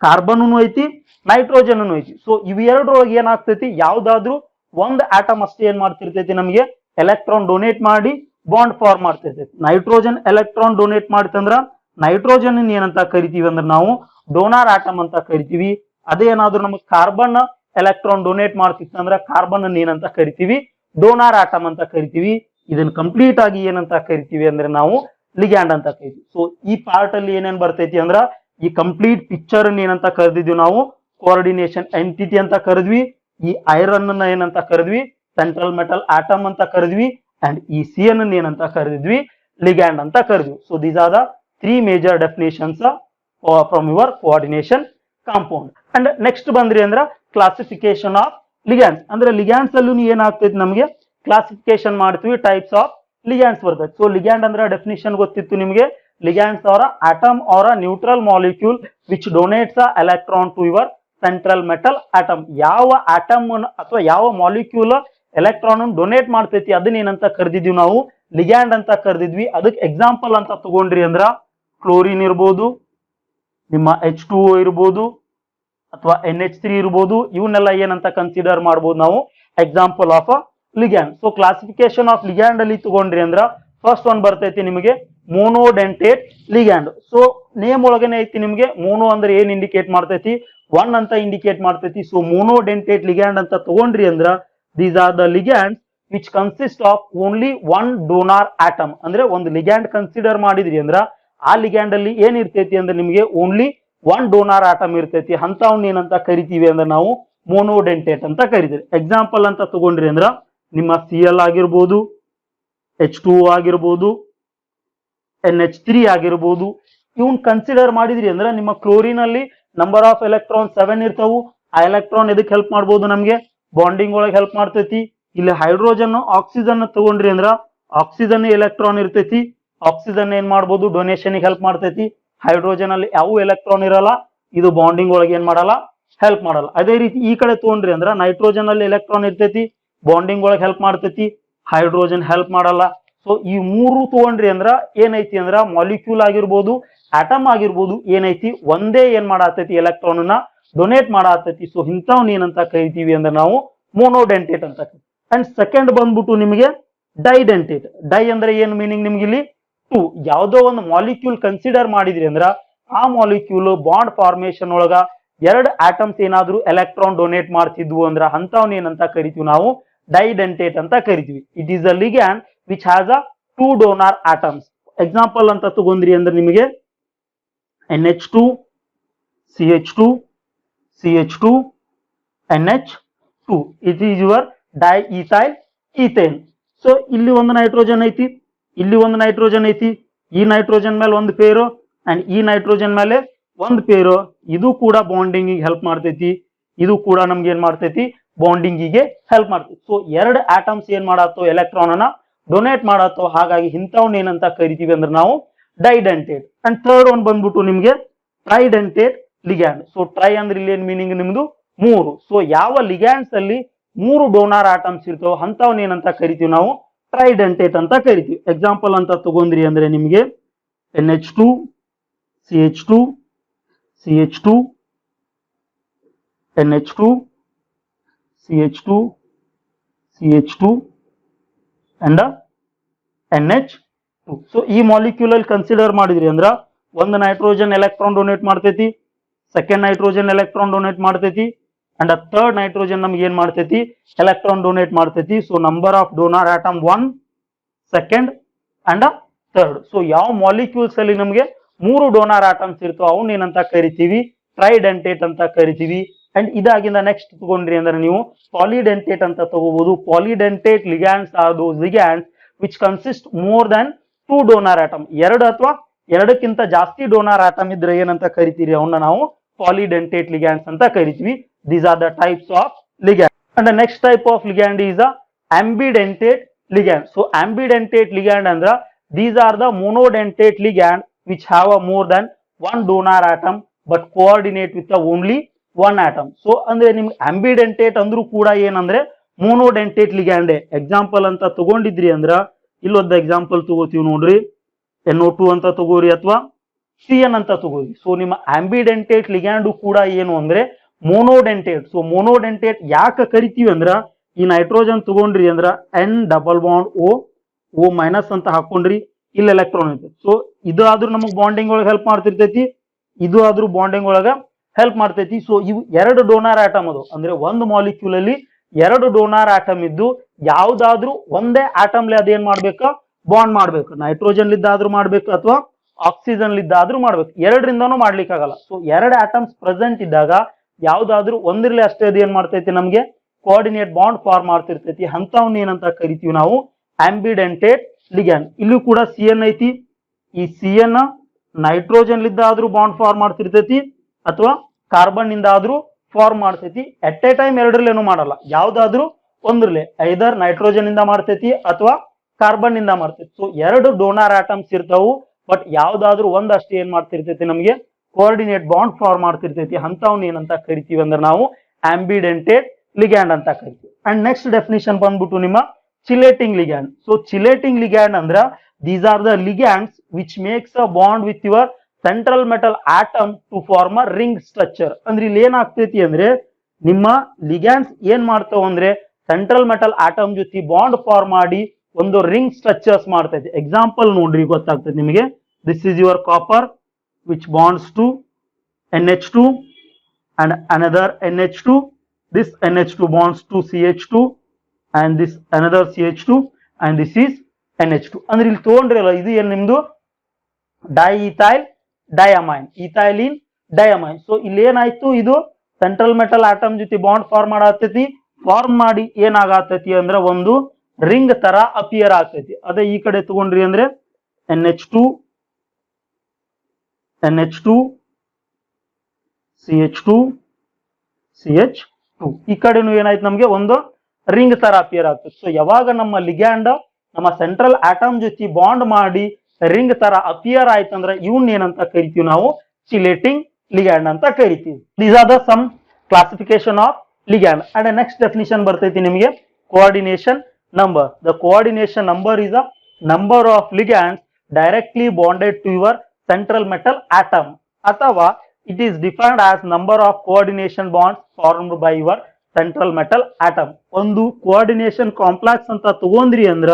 ಕಾರ್ಬನ್ ಐತಿ, ನೈಟ್ರೋಜನ್ ಐತಿ. ಸೊ ಇವೆರಡರೊಳಗೆ ಏನಾಗ್ತೈತಿ, ಯಾವ್ದಾದ್ರು ಒಂದು ಆಟಮ್ ಅಷ್ಟೇ ಏನ್ ಮಾಡ್ತಿರ್ತೈತಿ ನಮಗೆ ಎಲೆಕ್ಟ್ರಾನ್ ಡೊನೇಟ್ ಮಾಡಿ ಬಾಂಡ್ ಫಾರ್ಮ್ ಮಾಡ್ತಿರ್ತೈತಿ. ನೈಟ್ರೋಜನ್ ಎಲೆಕ್ಟ್ರಾನ್ ಡೊನೇಟ್ ಮಾಡ್ತಂದ್ರ ನೈಟ್ರೋಜನ್ ಏನಂತ ಕರಿತೀವಿ ಅಂದ್ರೆ ನಾವು ಡೋನಾರ್ ಆಟಮ್ ಅಂತ ಕರಿತೀವಿ. ಅದೇನಾದ್ರೂ ನಮಗೆ ಕಾರ್ಬನ್ ಎಲೆಕ್ಟ್ರಾನ್ ಡೊನೇಟ್ ಮಾಡ್ತಿತ್ತಂದ್ರ ಕಾರ್ಬನ್ ಅನ್ನ ಏನಂತ ಕರಿತೀವಿ ಡೋನಾರ್ ಆಟಮ್ ಅಂತ ಕರಿತೀವಿ. ಇದನ್ನ ಕಂಪ್ಲೀಟ್ ಆಗಿ ಏನಂತ ಕರಿತೀವಿ ಅಂದ್ರೆ ನಾವು ಲಿಗ್ಯಾಂಡ್ ಅಂತ ಕರಿತೀವಿ. ಸೊ ಈ ಪಾರ್ಟ್ ಅಲ್ಲಿ ಏನೇನ್ ಬರ್ತೈತಿ ಅಂದ್ರ ಈ ಕಂಪ್ಲೀಟ್ ಪಿಕ್ಚರ್ ಏನಂತ ಕರೆದಿದ್ವಿ ನಾವು ಕೋಆರ್ಡಿನೇಷನ್ ಎಂಟಿಟಿ ಅಂತ ಕರೆದ್ವಿ. ಈ ಐರನ್ ಅನ್ನ ಏನಂತ ಕರೆದ್ವಿ ಸೆಂಟ್ರಲ್ ಮೆಟಲ್ ಆಟಮ್ ಅಂತ ಕರೆದ್ವಿ. ಅಂಡ್ ಈ ಸಿ ಎನ್ ಏನಂತ ಕರೆದಿದ್ವಿ ಲಿಗ್ಯಾಂಡ್ ಅಂತ ಕರೆದ್ವಿ. So these are the three major definitions from your coordination compound. And next ಬಂದ್ರಿ ಅಂದ್ರ ಕ್ಲಾಸಿಫಿಕೇಶನ್ ಆಫ್ ಲಿಗ್ಯಾಂಡ್ಸ್. ಅಂದ್ರೆ ಲಿಗ್ಯಾಂಡ್ಸ್ ಅಲ್ಲೂ ಏನಾಗ್ತೈತಿ ನಮಗೆ ಕ್ಲಾಸಿಫಿಕೇಶನ್ ಮಾಡ್ತೀವಿ, ಟೈಪ್ಸ್ ಆಫ್ ಲಿಗ್ಯಾಂಡ್ಸ್ ಬರ್ತೈತಿ. ಸೊ ಲಿಗ್ಯಾಂಡ್ ಅಂದ್ರೆ ಡೆಫಿನೇಷನ್ ಗೊತ್ತಿತ್ತು ನಿಮಗೆ, ligands are atom or a neutral molecule which donates a electron to your central metal atom. ಯಾವ ಆಟಮ್ ಅಥವಾ ಯಾವ ಮಾಲಿಕ್ಯೂಲ್ ಎಲೆಕ್ಟ್ರಾನ್ ಡೊನೇಟ್ ಮಾಡ್ತೈತಿ ಅದನ್ನ ಏನಂತ ಕರೆದಿದ್ವಿ ನಾವು ಲಿಗ್ಯಾಂಡ್ ಅಂತ ಕರೆದಿದ್ವಿ. ಅದಕ್ಕೆ ಎಕ್ಸಾಂಪಲ್ ಅಂತ ತಗೊಂಡ್ರಿ ಅಂದ್ರ ಕ್ಲೋರಿನ್ ಇರ್ಬೋದು, ನಿಮ್ಮ H2O ಇರ್ಬೋದು ಅಥವಾ NH3 ಇರ್ಬೋದು. ಇವನ್ನೆಲ್ಲ ಏನಂತ ಕನ್ಸಿಡರ್ ಮಾಡ್ಬೋದು ನಾವು example of a ligand. So classification of ligand ಅಲ್ಲಿ ತಗೊಂಡ್ರಿ ಅಂದ್ರ ಫಸ್ಟ್ ಒನ್ ಬರ್ತೈತಿ ನಿಮಗೆ ಮೋನೋಡೆಂಟೇಟ್ ಲಿಗ್ಯಾಂಡ್. ಸೊ ನೇಮ್ ಒಳಗನೆ ಐತಿ ನಿಮಗೆ ಮೋನೋ ಅಂದ್ರೆ ಏನ್ ಇಂಡಿಕೇಟ್ ಮಾಡ್ತೈತಿ, ಒನ್ ಅಂತ ಇಂಡಿಕೇಟ್ ಮಾಡ್ತೈತಿ. ಸೊ ಮೋನೋಡೆಂಟೇಟ್ ಲಿಗ್ಯಾಂಡ್ ಅಂತ ತಗೊಂಡ್ರಿ ಅಂದ್ರ these are the ligand which consist of only one donor atom. ಅಂದ್ರೆ ಒಂದು ಲಿಗ್ಯಾಂಡ್ ಕನ್ಸಿಡರ್ ಮಾಡಿದ್ರಿ ಅಂದ್ರ ಆ ಲಿಗ್ಯಾಂಡ್ ಅಲ್ಲಿ ಏನ್ ಇರ್ತೈತಿ ಅಂದ್ರೆ ನಿಮಗೆ ಓನ್ಲಿ ಒನ್ ಡೋನಾರ್ ಆಟಮ್ ಇರ್ತೈತಿ. ಅಂತವ್ನ ಏನಂತ ಕರಿತೀವಿ ಅಂದ್ರೆ ನಾವು ಮೋನೋಡೆಂಟೇಟ್ ಅಂತ ಕರಿತೀವಿ. ಎಕ್ಸಾಂಪಲ್ ಅಂತ ತಗೊಂಡ್ರಿ ಅಂದ್ರ ನಿಮ್ಮ Cl ಆಗಿರ್ಬೋದು, H2O ಆಗಿರ್ಬೋದು, NH3 ಆಗಿರ್ಬೋದು. ಇವನ್ ಕನ್ಸಿಡರ್ ಮಾಡಿದ್ರಿ ಅಂದ್ರೆ ನಿಮ್ಮ ಕ್ಲೋರಿನ್ ಅಲ್ಲಿ ನಂಬರ್ ಆಫ್ ಎಲೆಕ್ಟ್ರಾನ್ 7 ಇರ್ತಾವು. ಆ ಎಲೆಕ್ಟ್ರಾನ್ ಎದಕ್ ಹೆಲ್ಪ್ ಮಾಡ್ಬೋದು ನಮ್ಗೆ ಬಾಂಡಿಂಗ್ ಒಳಗೆ ಹೆಲ್ಪ್ ಮಾಡ್ತೈತಿ. ಇಲ್ಲಿ ಹೈಡ್ರೋಜನ್ ಆಕ್ಸಿಜನ್ ತಗೊಂಡ್ರಿ ಅಂದ್ರ ಆಕ್ಸಿಜನ್ ಎಲೆಕ್ಟ್ರಾನ್ ಇರ್ತೈತಿ. ಆಕ್ಸಿಜನ್ ಏನ್ ಮಾಡ್ಬೋದು ಡೊನೇಷನ್ ಹೆಲ್ಪ್ ಮಾಡ್ತೈತಿ. ಹೈಡ್ರೋಜನ್ ಅಲ್ಲಿ ಯಾವ ಎಲೆಕ್ಟ್ರಾನ್ ಇರಲ್ಲ, ಇದು ಬಾಂಡಿಂಗ್ ಒಳಗೆ ಏನ್ ಮಾಡಲ್ಲ ಹೆಲ್ಪ್ ಮಾಡಲ್ಲ. ಅದೇ ರೀತಿ ಈ ಕಡೆ ತಗೊಂಡ್ರಿ ಅಂದ್ರ ನೈಟ್ರೋಜನ್ ಅಲ್ಲಿ ಎಲೆಕ್ಟ್ರಾನ್ ಇರ್ತೈತಿ, ಬಾಂಡಿಂಗ್ ಒಳಗೆ ಹೆಲ್ಪ್ ಮಾಡ್ತೈತಿ, ಹೈಡ್ರೋಜನ್ ಹೆಲ್ಪ್ ಮಾಡಲ್ಲ. ಸೊ ಈ ಮೂರು ತಗೊಂಡ್ರಿ ಅಂದ್ರ ಏನೈತಿ ಅಂದ್ರ ಮಾಲಿಕ್ಯೂಲ್ ಆಗಿರ್ಬೋದು ಆಟಮ್ ಆಗಿರ್ಬೋದು ಏನೈತಿ ಒಂದೇ ಏನ್ ಮಾಡಾತೈತಿ ಎಲೆಕ್ಟ್ರಾನ್ ಅನ್ನ ಡೊನೇಟ್ ಮಾಡಾತೈತಿ. ಸೊ ಇಂಥವ್ನ ಏನಂತ ಕರಿತೀವಿ ಅಂದ್ರೆ ನಾವು ಮೋನೋಡೆಂಟೇಟ್ ಅಂತ. ಅಂಡ್ ಸೆಕೆಂಡ್ ಬಂದ್ಬಿಟ್ಟು ನಿಮಗೆ ಡೈಡೆಂಟೇಟ್. ಡೈ ಅಂದ್ರೆ ಏನ್ ಮೀನಿಂಗ್ ನಿಮ್ಗೆ ಇಲ್ಲಿ ಟು. ಯಾವ್ದೋ ಒಂದು ಮಾಲಿಕ್ಯೂಲ್ ಕನ್ಸಿಡರ್ ಮಾಡಿದ್ರಿ ಅಂದ್ರ ಆ ಮಾಲಿಕ್ಯೂಲ್ ಬಾಂಡ್ ಫಾರ್ಮೇಶನ್ ಒಳಗ ಎರಡು ಆಟಮ್ಸ್ ಏನಾದ್ರು ಎಲೆಕ್ಟ್ರಾನ್ ಡೊನೇಟ್ ಮಾಡ್ತಿದ್ವು ಅಂದ್ರ ಅಂತವ್ನ ಏನಂತ ಕರಿತೀವಿ ನಾವು ಡೈಡೆಂಟೇಟ್ ಅಂತ ಕರಿತೀವಿ. It is a ligand which has a two donor atoms. Example ಅಂತ ತಗೊಂಡ್ರಿ ಅಂದ್ರೆ ನಿಮಗೆ NH2, CH2, CH2, NH2. It is your diethyl ethane. So ಇಲ್ಲಿ ಒಂದು ನೈಟ್ರೋಜನ್ ಐತಿ, ಇಲ್ಲಿ ಒಂದು ನೈಟ್ರೋಜನ್ ಐತಿ, ಈ ನೈಟ್ರೋಜನ್ ಮೇಲೆ ಒಂದು ಪೇರು ಅಂಡ್ ಈ ನೈಟ್ರೋಜನ್ ಮೇಲೆ ಒಂದು ಪೇರು. ಇದು ಕೂಡ ಬಾಂಡಿಂಗ್ ಹೆಲ್ಪ್ ಮಾಡ್ತೈತಿ, ಇದು ಕೂಡ ನಮ್ಗೆ ಏನ್ ಮಾಡ್ತೈತಿ ಬಾಂಡಿಂಗಿಗೆ ಹೆಲ್ಪ್ ಮಾಡ್ತೈತಿ. ಸೊ ಎರಡು ಆಟಮ್ಸ್ ಏನ್ ಮಾಡತ್ತೋ ಎಲೆಕ್ಟ್ರಾನ್ ಅನ್ನ ಡೊನೇಟ್ ಮಾಡತ್ತೋ. ಹಾಗಾಗಿ ಇಂಥವ್ನ ಏನಂತ ಕರಿತೀವಿ ಅಂದ್ರೆ ನಾವು ಡೈಡೆಂಟೇಟ್. ಅಂಡ್ ಥರ್ಡ್ ಒನ್ ಬಂದ್ಬಿಟ್ಟು ನಿಮ್ಗೆ ಟ್ರೈಡೆಂಟೇಟ್ ಲಿಗ್ಯಾಂಡ್. ಸೊ ಟ್ರೈ ಅಂದ್ರೆ ಇಲ್ಲಿ ಏನ್ ಮೀನಿಂಗ್ ನಿಮ್ದು ಮೂರು. ಸೊ ಯಾವ ಲಿಗ್ಯಾಂಡ್ಸ್ ಅಲ್ಲಿ ಮೂರು ಡೋನಾರ್ ಆಟಮ್ಸ್ ಇರ್ತಾವ ಅಂತವ್ನ ಏನಂತ ಕರಿತೀವಿ ನಾವು ಟ್ರೈಡೆಂಟೇಟ್ ಅಂತ ಕರಿತೀವಿ. ಎಕ್ಸಾಂಪಲ್ ಅಂತ ತಗೊಂಡ್ರಿ ಅಂದ್ರೆ ನಿಮ್ಗೆ NH2, CH2, CH2, NH2, CH2, CH2 and NH2. So ಈ ಮಾಲಿಕ್ಯೂಲ್ ಅಲ್ಲಿ ಕನ್ಸಿಡರ್ ಮಾಡಿದ್ರಿ ಅಂದ್ರ ಒಂದು ನೈಟ್ರೋಜನ್ ಎಲೆಕ್ಟ್ರಾನ್ ಡೊನೇಟ್ ಮಾಡ್ತೈತಿ, ಸೆಕೆಂಡ್ ನೈಟ್ರೋಜನ್ ಎಲೆಕ್ಟ್ರಾನ್ ಡೊನೇಟ್ ಮಾಡ್ತೈತಿ ಅಂಡ್ ಥರ್ಡ್ ನೈಟ್ರೋಜನ್ ನಮ್ಗೆ ಏನ್ ಮಾಡ್ತೈತಿ ಎಲೆಕ್ಟ್ರಾನ್ ಡೊನೇಟ್ ಮಾಡ್ತೈತಿ. So number of donor atom 1, second and third. So ಯಾವ ಮಾಲಿಕ್ಯೂಲ್ಸ್ ಅಲ್ಲಿ ನಮ್ಗೆ 3 ಡೋನರ್ ಆಟಮ್ಸ್ ಇರ್ತವೆ ಅವನ್ನ ಏನಂತ ಕರಿತೀವಿ ಟ್ರೈಡೆಂಟೇಟ್ ಅಂತ ಕರಿತೀವಿ. ಅಂಡ್ ಇದಾಗಿಂದ ನೆಕ್ಸ್ಟ್ ತಗೊಂಡ್ರಿ ಅಂದ್ರೆ ನೀವು ಪಾಲಿಡೆಂಟೇಟ್ ಅಂತ ತಗೋಬಹುದು. Polydentate ligands are those ligands which consist more than 2 donor atom. 2 ಅಥವಾ 2ಕ್ಕಿಂತ ಜಾಸ್ತಿ ಡೋನರ್ ಆಟಮ್ ಇದ್ರೆ ಏನಂತ ಕರಿತೀರಿ ಅವನ್ನ ನಾವು ಪಾಲಿಡೆಂಟೇಟ್ ಲಿಗ್ಯಾಂಡ್ಸ್ ಅಂತ ಕರಿತೀವಿ. These are the types of ligand. And the next type of ligand is a ambidentate ligand. So ambidentate ligand andra these are the monodentate ligand which have a more than 1 donor atom but coordinate with the only 1 atom. So ಅಂದ್ರೆ ನಿಮ್ಗೆ ambidentate ಅಂದ್ರೂ ಕೂಡ ಏನಂದ್ರೆ monodentate ligand. Example ಅಂತ ತಗೊಂಡಿದ್ರಿ ಅಂದ್ರ ಇಲ್ಲೊಂದು example ತಗೋತೀವಿ ನೋಡ್ರಿ, NO2 ಅಂತ ತಗೋರಿ ಅಥವಾ CN ಅಂತ ತಗೋರಿ. ಸೊ ನಿಮ್ಮ ambidentate ligand ಕೂಡ ಏನು ಅಂದ್ರೆ ಮೋನೋಡೆಂಟೇಟ್. ಸೊ ಮೋನೋಡೆಂಟೇಟ್ ಯಾಕೆ ಕರಿತೀವಿ ಅಂದ್ರ ಈ ನೈಟ್ರೋಜನ್ ತಗೊಂಡ್ರಿ ಅಂದ್ರ N double bond O minus ಅಂತ ಹಾಕೊಂಡ್ರಿ, ಇಲ್ಲಿ ಎಲೆಕ್ಟ್ರಾನ್ ಐತೆ. ಸೊ ಇದು ಆದ್ರೂ ನಮಗ್ ಬಾಂಡಿಂಗ್ ಒಳಗೆ ಹೆಲ್ಪ್ ಮಾಡ್ತಿರ್ತೈತಿ, ಇದು ಆದ್ರೂ ಬಾಂಡಿಂಗ್ ಒಳಗ ಹೆಲ್ಪ್ ಮಾಡ್ತೈತಿ. ಸೊ ಇವು 2 ಡೋನರ್ ಆಟಮ್ ಅದು ಅಂದ್ರೆ ಒಂದು ಮಾಲಿಕ್ಯೂಲ್ ಅಲ್ಲಿ 2 ಡೋನರ್ ಆಟಮ್ ಇದ್ದು ಯಾವ್ದಾದ್ರೂ ಒಂದೇ ಆಟಮ್ ಅದೇನ್ ಮಾಡ್ಬೇಕು ಬಾಂಡ್ ಮಾಡ್ಬೇಕು. ನೈಟ್ರೋಜನ್ ಲಿದ್ದಾದ್ರೂ ಮಾಡ್ಬೇಕು ಅಥವಾ ಆಕ್ಸಿಜನ್ ಲಿದ್ದಾದ್ರೂ ಮಾಡ್ಬೇಕು, ಎರಡರಿಂದನೂ ಮಾಡ್ಲಿಕ್ಕೆ ಆಗಲ್ಲ. ಸೊ 2 ಆಟಮ್ಸ್ ಪ್ರೆಸೆಂಟ್ ಇದ್ದಾಗ ಯಾವ್ದಾದ್ರೂ ಒಂದಿರ್ಲಿ ಅಷ್ಟೇ ಅದು ಏನ್ ಮಾಡ್ತೈತಿ ನಮ್ಗೆ ಕೋಆರ್ಡಿನೇಟ್ ಬಾಂಡ್ ಫಾರ್ಮ್ ಮಾಡ್ತಿರ್ತೈತಿ. ಅಂತವನ್ನ ಏನಂತ ಕರಿತೀವಿ ನಾವು ಆಂಬಿಡೆಂಟೇಟ್ ಲಿಗ್ಯಾಂಡ್. ಇಲ್ಲೂ ಕೂಡ CN ಐತಿ, ಈ CN ನೈಟ್ರೋಜನ್ ಲಿದ್ದ ಆದ್ರೂ ಬಾಂಡ್ ಫಾರ್ಮ್ ಮಾಡ್ತಿರ್ತೈತಿ ಅಥವಾ ಕಾರ್ಬನ್ ನಿಂದ ಆದ್ರೂ ಫಾರ್ಮ್ ಮಾಡ್ತೈತಿ. ಎಟ್ ಎ ಟೈಮ್ ಎರಡರಲ್ಲೇನು ಮಾಡಲ್ಲ, ಯಾವ್ದಾದ್ರೂ ಒಂದ್ರಲ್ಲೇ ಐದರ್ ನೈಟ್ರೋಜನ್ ಇಂದ ಮಾಡ್ತೈತಿ ಅಥವಾ ಕಾರ್ಬನ್ ನಿಂದ ಮಾಡ್ತೈತಿ. ಸೊ 2 ಡೋನರ್ ಆಟಮ್ಸ್ ಇರ್ತಾವು ಬಟ್ ಯಾವ್ದಾದ್ರೂ ಒಂದಷ್ಟೇ ಏನ್ ಮಾಡ್ತಿರ್ತೈತಿ ನಮ್ಗೆ ಕೋಆರ್ಡಿನೇಟ್ ಬಾಂಡ್ ಫಾರ್ಮ್ ಮಾಡ್ತಿರ್ತೈತಿ. ಅಂತವನ್ನ ಏನಂತ ಕರಿತೀವಿ ಅಂದ್ರೆ ನಾವು ಆಂಬಿಡೆಂಟೇಟ್ ಲಿಗ್ಯಾಂಡ್ ಅಂತ ಕರಿತೀವಿ. ಅಂಡ್ ನೆಕ್ಸ್ಟ್ ಡೆಫಿನಿಷನ್ ಬಂದ್ಬಿಟ್ಟು ನಿಮ್ಮ chelating ligand. So chelating ligand ಅಂದ್ರ these are the ligands which makes a bond with your central metal atom to form a ring structure. ಅಂದ್ರೆ ಇಲ್ಲಿ ಏನಾಗ್ತೈತಿ ಅಂದ್ರೆ ನಿಮ್ಮ ಲಿಗ್ಯಾಂಡ್ಸ್ ಏನ್ ಮಾಡ್ತಾವ ಅಂದ್ರೆ ಸೆಂಟ್ರಲ್ ಮೆಟಲ್ ಆಟಮ್ ಜೊತೆ ಬಾಂಡ್ ಫಾರ್ಮ್ ಮಾಡಿ ಒಂದು ರಿಂಗ್ ಸ್ಟ್ರಕ್ಚರ್ಸ್ ಮಾಡ್ತೈತಿ. ಎಕ್ಸಾಂಪಲ್ ನೋಡ್ರಿ ಗೊತ್ತಾಗ್ತದೆ ನಿಮಗೆ. This is your copper which bonds to NH2 and another NH2. This NH2 bonds to CH2 and this another CH2 and this is NH2. ಅಂದ್ರೆ ಇಲ್ಲಿ ತಗೊಂಡ್ರಲ್ಲ ಇದು ಏನ್ ನಿಮ್ದು ಡೈಇಥೈಲ್ ಡೈಅಮೈನ್, ಇಥೈಲಿನ್ ಡೈಅಮೈನ್. ಸೊ ಇಲ್ಲಿ ಏನಾಯ್ತು, ಇದು ಸೆಂಟ್ರಲ್ ಮೆಟಲ್ ಆಟಮ್ ಜೊತೆ ಬಾಂಡ್ ಫಾರ್ಮ್ ಮಾಡತೈತಿ. ಫಾರ್ಮ್ ಮಾಡಿ ಏನಾಗತೈತಿ ಅಂದ್ರೆ ಒಂದು ರಿಂಗ್ ತರ ಅಪಿಯರ್ ಆಗ್ತೈತಿ. ಅದೇ ಈ ಕಡೆ ತಗೊಂಡ್ರಿ ಅಂದ್ರೆ NH2 NH2 CH2 CH2 ಈ ಕಡೆನೂ ಏನಾಯ್ತು ನಮ್ಗೆ ಒಂದು ರಿಂಗ್ ತರ ಅಪಿಯರ್ ಆಗ್ತದೆ. ಸೊ ಯಾವಾಗ ನಮ್ಮ ಲಿಗ್ಯಾಂಡ್ ನಮ್ಮ ಸೆಂಟ್ರಲ್ ಆಟಮ್ ಜೊತೆ ಬಾಂಡ್ ಮಾಡಿ ರಿಂಗ್ ತರ ಅಪಿಯರ್ ಆಯ್ತಂದ್ರೆ ಇವನ್ ಏನಂತ ಕರಿತೀವಿ ನಾವು ಚಿಲೇಟಿಂಗ್ ಲಿಗ್ಯಾಂಡ್ ಅಂತ ಕರಿತೀವಿ. These are the some classification of ligand. And next definition ಬರ್ತೈತಿ ನಿಮಗೆ coordination number. The coordination number is a number of ligands directly bonded to your central metal atom ಅಥವಾ it is defined as number of coordination bonds formed by your central metal atom. ಒಂದು coordination complex ಅಂತ ತಗೊಂಡ್ರಿ ಅಂದ್ರ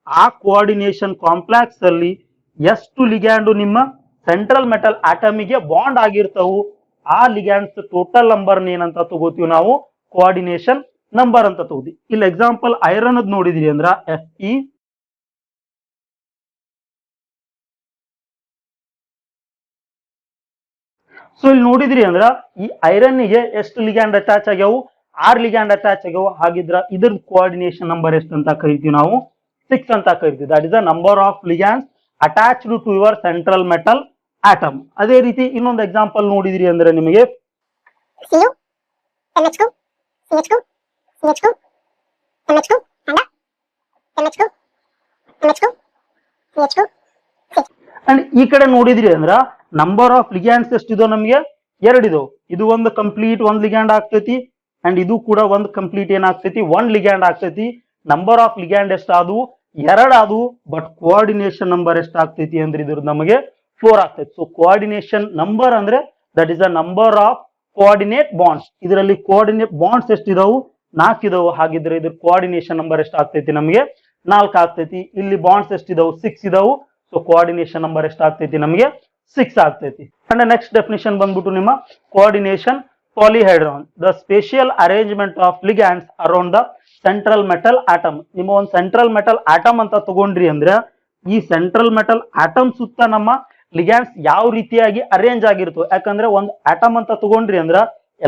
ಆ coordination complex ಅಲ್ಲಿ ಎಷ್ಟು ligand ನಿಮ್ಮ central metal atom ಗೆ ಬಾಂಡ್ ಆಗಿರ್ತಾವು ಆ ಲಿಗ್ಯಾಂಡ್ಸ್ ಟೋಟಲ್ ನಂಬರ್ ಏನಂತ ತಗೋತೀವಿ ನಾವು ಕೋಆರ್ಡಿನೇಷನ್ ನಂಬರ್ ಅಂತ ತಗೋತೀವಿ. ಇಲ್ಲಿ ಎಕ್ಸಾಂಪಲ್ ಐರನ್ ಅದ್ ನೋಡಿದ್ರಿ ಅಂದ್ರ Fe. ಸೊ ಇಲ್ಲಿ ನೋಡಿದ್ರಿ ಅಂದ್ರ ಈ ಐರನ್ ಗೆ ಎಷ್ಟು ಲಿಗ್ಯಾಂಡ್ ಅಟ್ಯಾಚ್ ಆಗ್ಯಾವು, 6 ಲಿಗ್ಯಾಂಡ್ ಅಟ್ಯಾಚ್ ಆಗ್ಯಾವು. ಹಾಗಿದ್ರ ಇದ್ರ ಕೋಆರ್ಡಿನೇಷನ್ ನಂಬರ್ ಎಷ್ಟು ಅಂತ ಕರಿತೀವಿ ನಾವು 6 ಅಂತ ಕರಿತೀವಿ. That is the number of ligands attached to your central metal atom. ಅದೇ ರೀತಿ ಇನ್ನೊಂದು ಎಕ್ಸಾಂಪಲ್ ನೋಡಿದ್ರಿ ಅಂದ್ರೆ ನಿಮಗೆ ಅಂಡ್ ಈ ಕಡೆ ನೋಡಿದ್ರಿ ಅಂದ್ರ ನಂಬರ್ ಆಫ್ ಲಿಗ್ಯಾಂಡ್ಸ್ ಎಷ್ಟಿದೋ ನಮಗೆ 2 ಇದಾವ. ಇದು ಒಂದು ಕಂಪ್ಲೀಟ್ 1 ಲಿಗ್ಯಾಂಡ್ ಆಗ್ತೈತಿ ಅಂಡ್ ಇದು ಕೂಡ ಒಂದು ಕಂಪ್ಲೀಟ್ ಏನಾಗ್ತೈತಿ 1 ಲಿಗ್ಯಾಂಡ್ ಆಗ್ತೈತಿ. ನಂಬರ್ ಆಫ್ ಲಿಗ್ಯಾಂಡ್ ಎಷ್ಟಾದವು 2 ಆದವು ಬಟ್ ಕೋಆರ್ಡಿನೇಷನ್ ನಂಬರ್ ಎಷ್ಟಾಗ್ತೈತಿ ಅಂದ್ರೆ ಇದ್ರ ನಮಗೆ 4 ಆಗ್ತೈತಿ. ಸೊ ಕೋಆರ್ಡಿನೇಷನ್ ನಂಬರ್ ಅಂದ್ರೆ that is the number of coordinate bonds. ಇದರಲ್ಲಿ ಕೋಆರ್ಡಿನೇಟ್ ಬಾಂಡ್ಸ್ ಎಷ್ಟಿದಾವು? 4 ಇದಾವು. ಹಾಗಿದ್ರೆ ಇದ್ರ ಕೋಆರ್ಡಿನೇಷನ್ ನಂಬರ್ ಎಷ್ಟು ಆಗ್ತೈತಿ? ನಮಗೆ 4 ಆಗ್ತೈತಿ. ಇಲ್ಲಿ ಬಾಂಡ್ಸ್ ಎಷ್ಟಿದಾವು? 6 ಇದಾವು. ಸೊ ಕೋಆರ್ಡಿನೇಷನ್ ನಂಬರ್ ಎಷ್ಟು ಆಗ್ತೈತಿ? ನಮಗೆ 6 ಆಗ್ತೈತಿ. ಅಂಡ್ ನೆಕ್ಸ್ಟ್ ಡೆಫಿನಿಷನ್ ಬಂದ್ಬಿಟ್ಟು ನಿಮ್ಮ coordination polyhedron, the spatial arrangement of ligands around the central metal atom. ನಿಮ್ಮ ಒಂದು ಸೆಂಟ್ರಲ್ ಮೆಟಲ್ ಆಟಮ್ ಅಂತ ತಗೊಂಡ್ರಿ ಅಂದ್ರೆ ಈ ಸೆಂಟ್ರಲ್ ಮೆಟಲ್ ಆಟಮ್ ಸುತ್ತ ನಮ್ಮ ಲಿಗ್ಯಾಂಡ್ಸ್ ಯಾವ ರೀತಿಯಾಗಿ ಅರೇಂಜ್ ಆಗಿರ್ತವೆ. ಯಾಕಂದ್ರೆ ಒಂದು ಆಟಮ್ ಅಂತ ತಗೊಂಡ್ರಿ ಅಂದ್ರ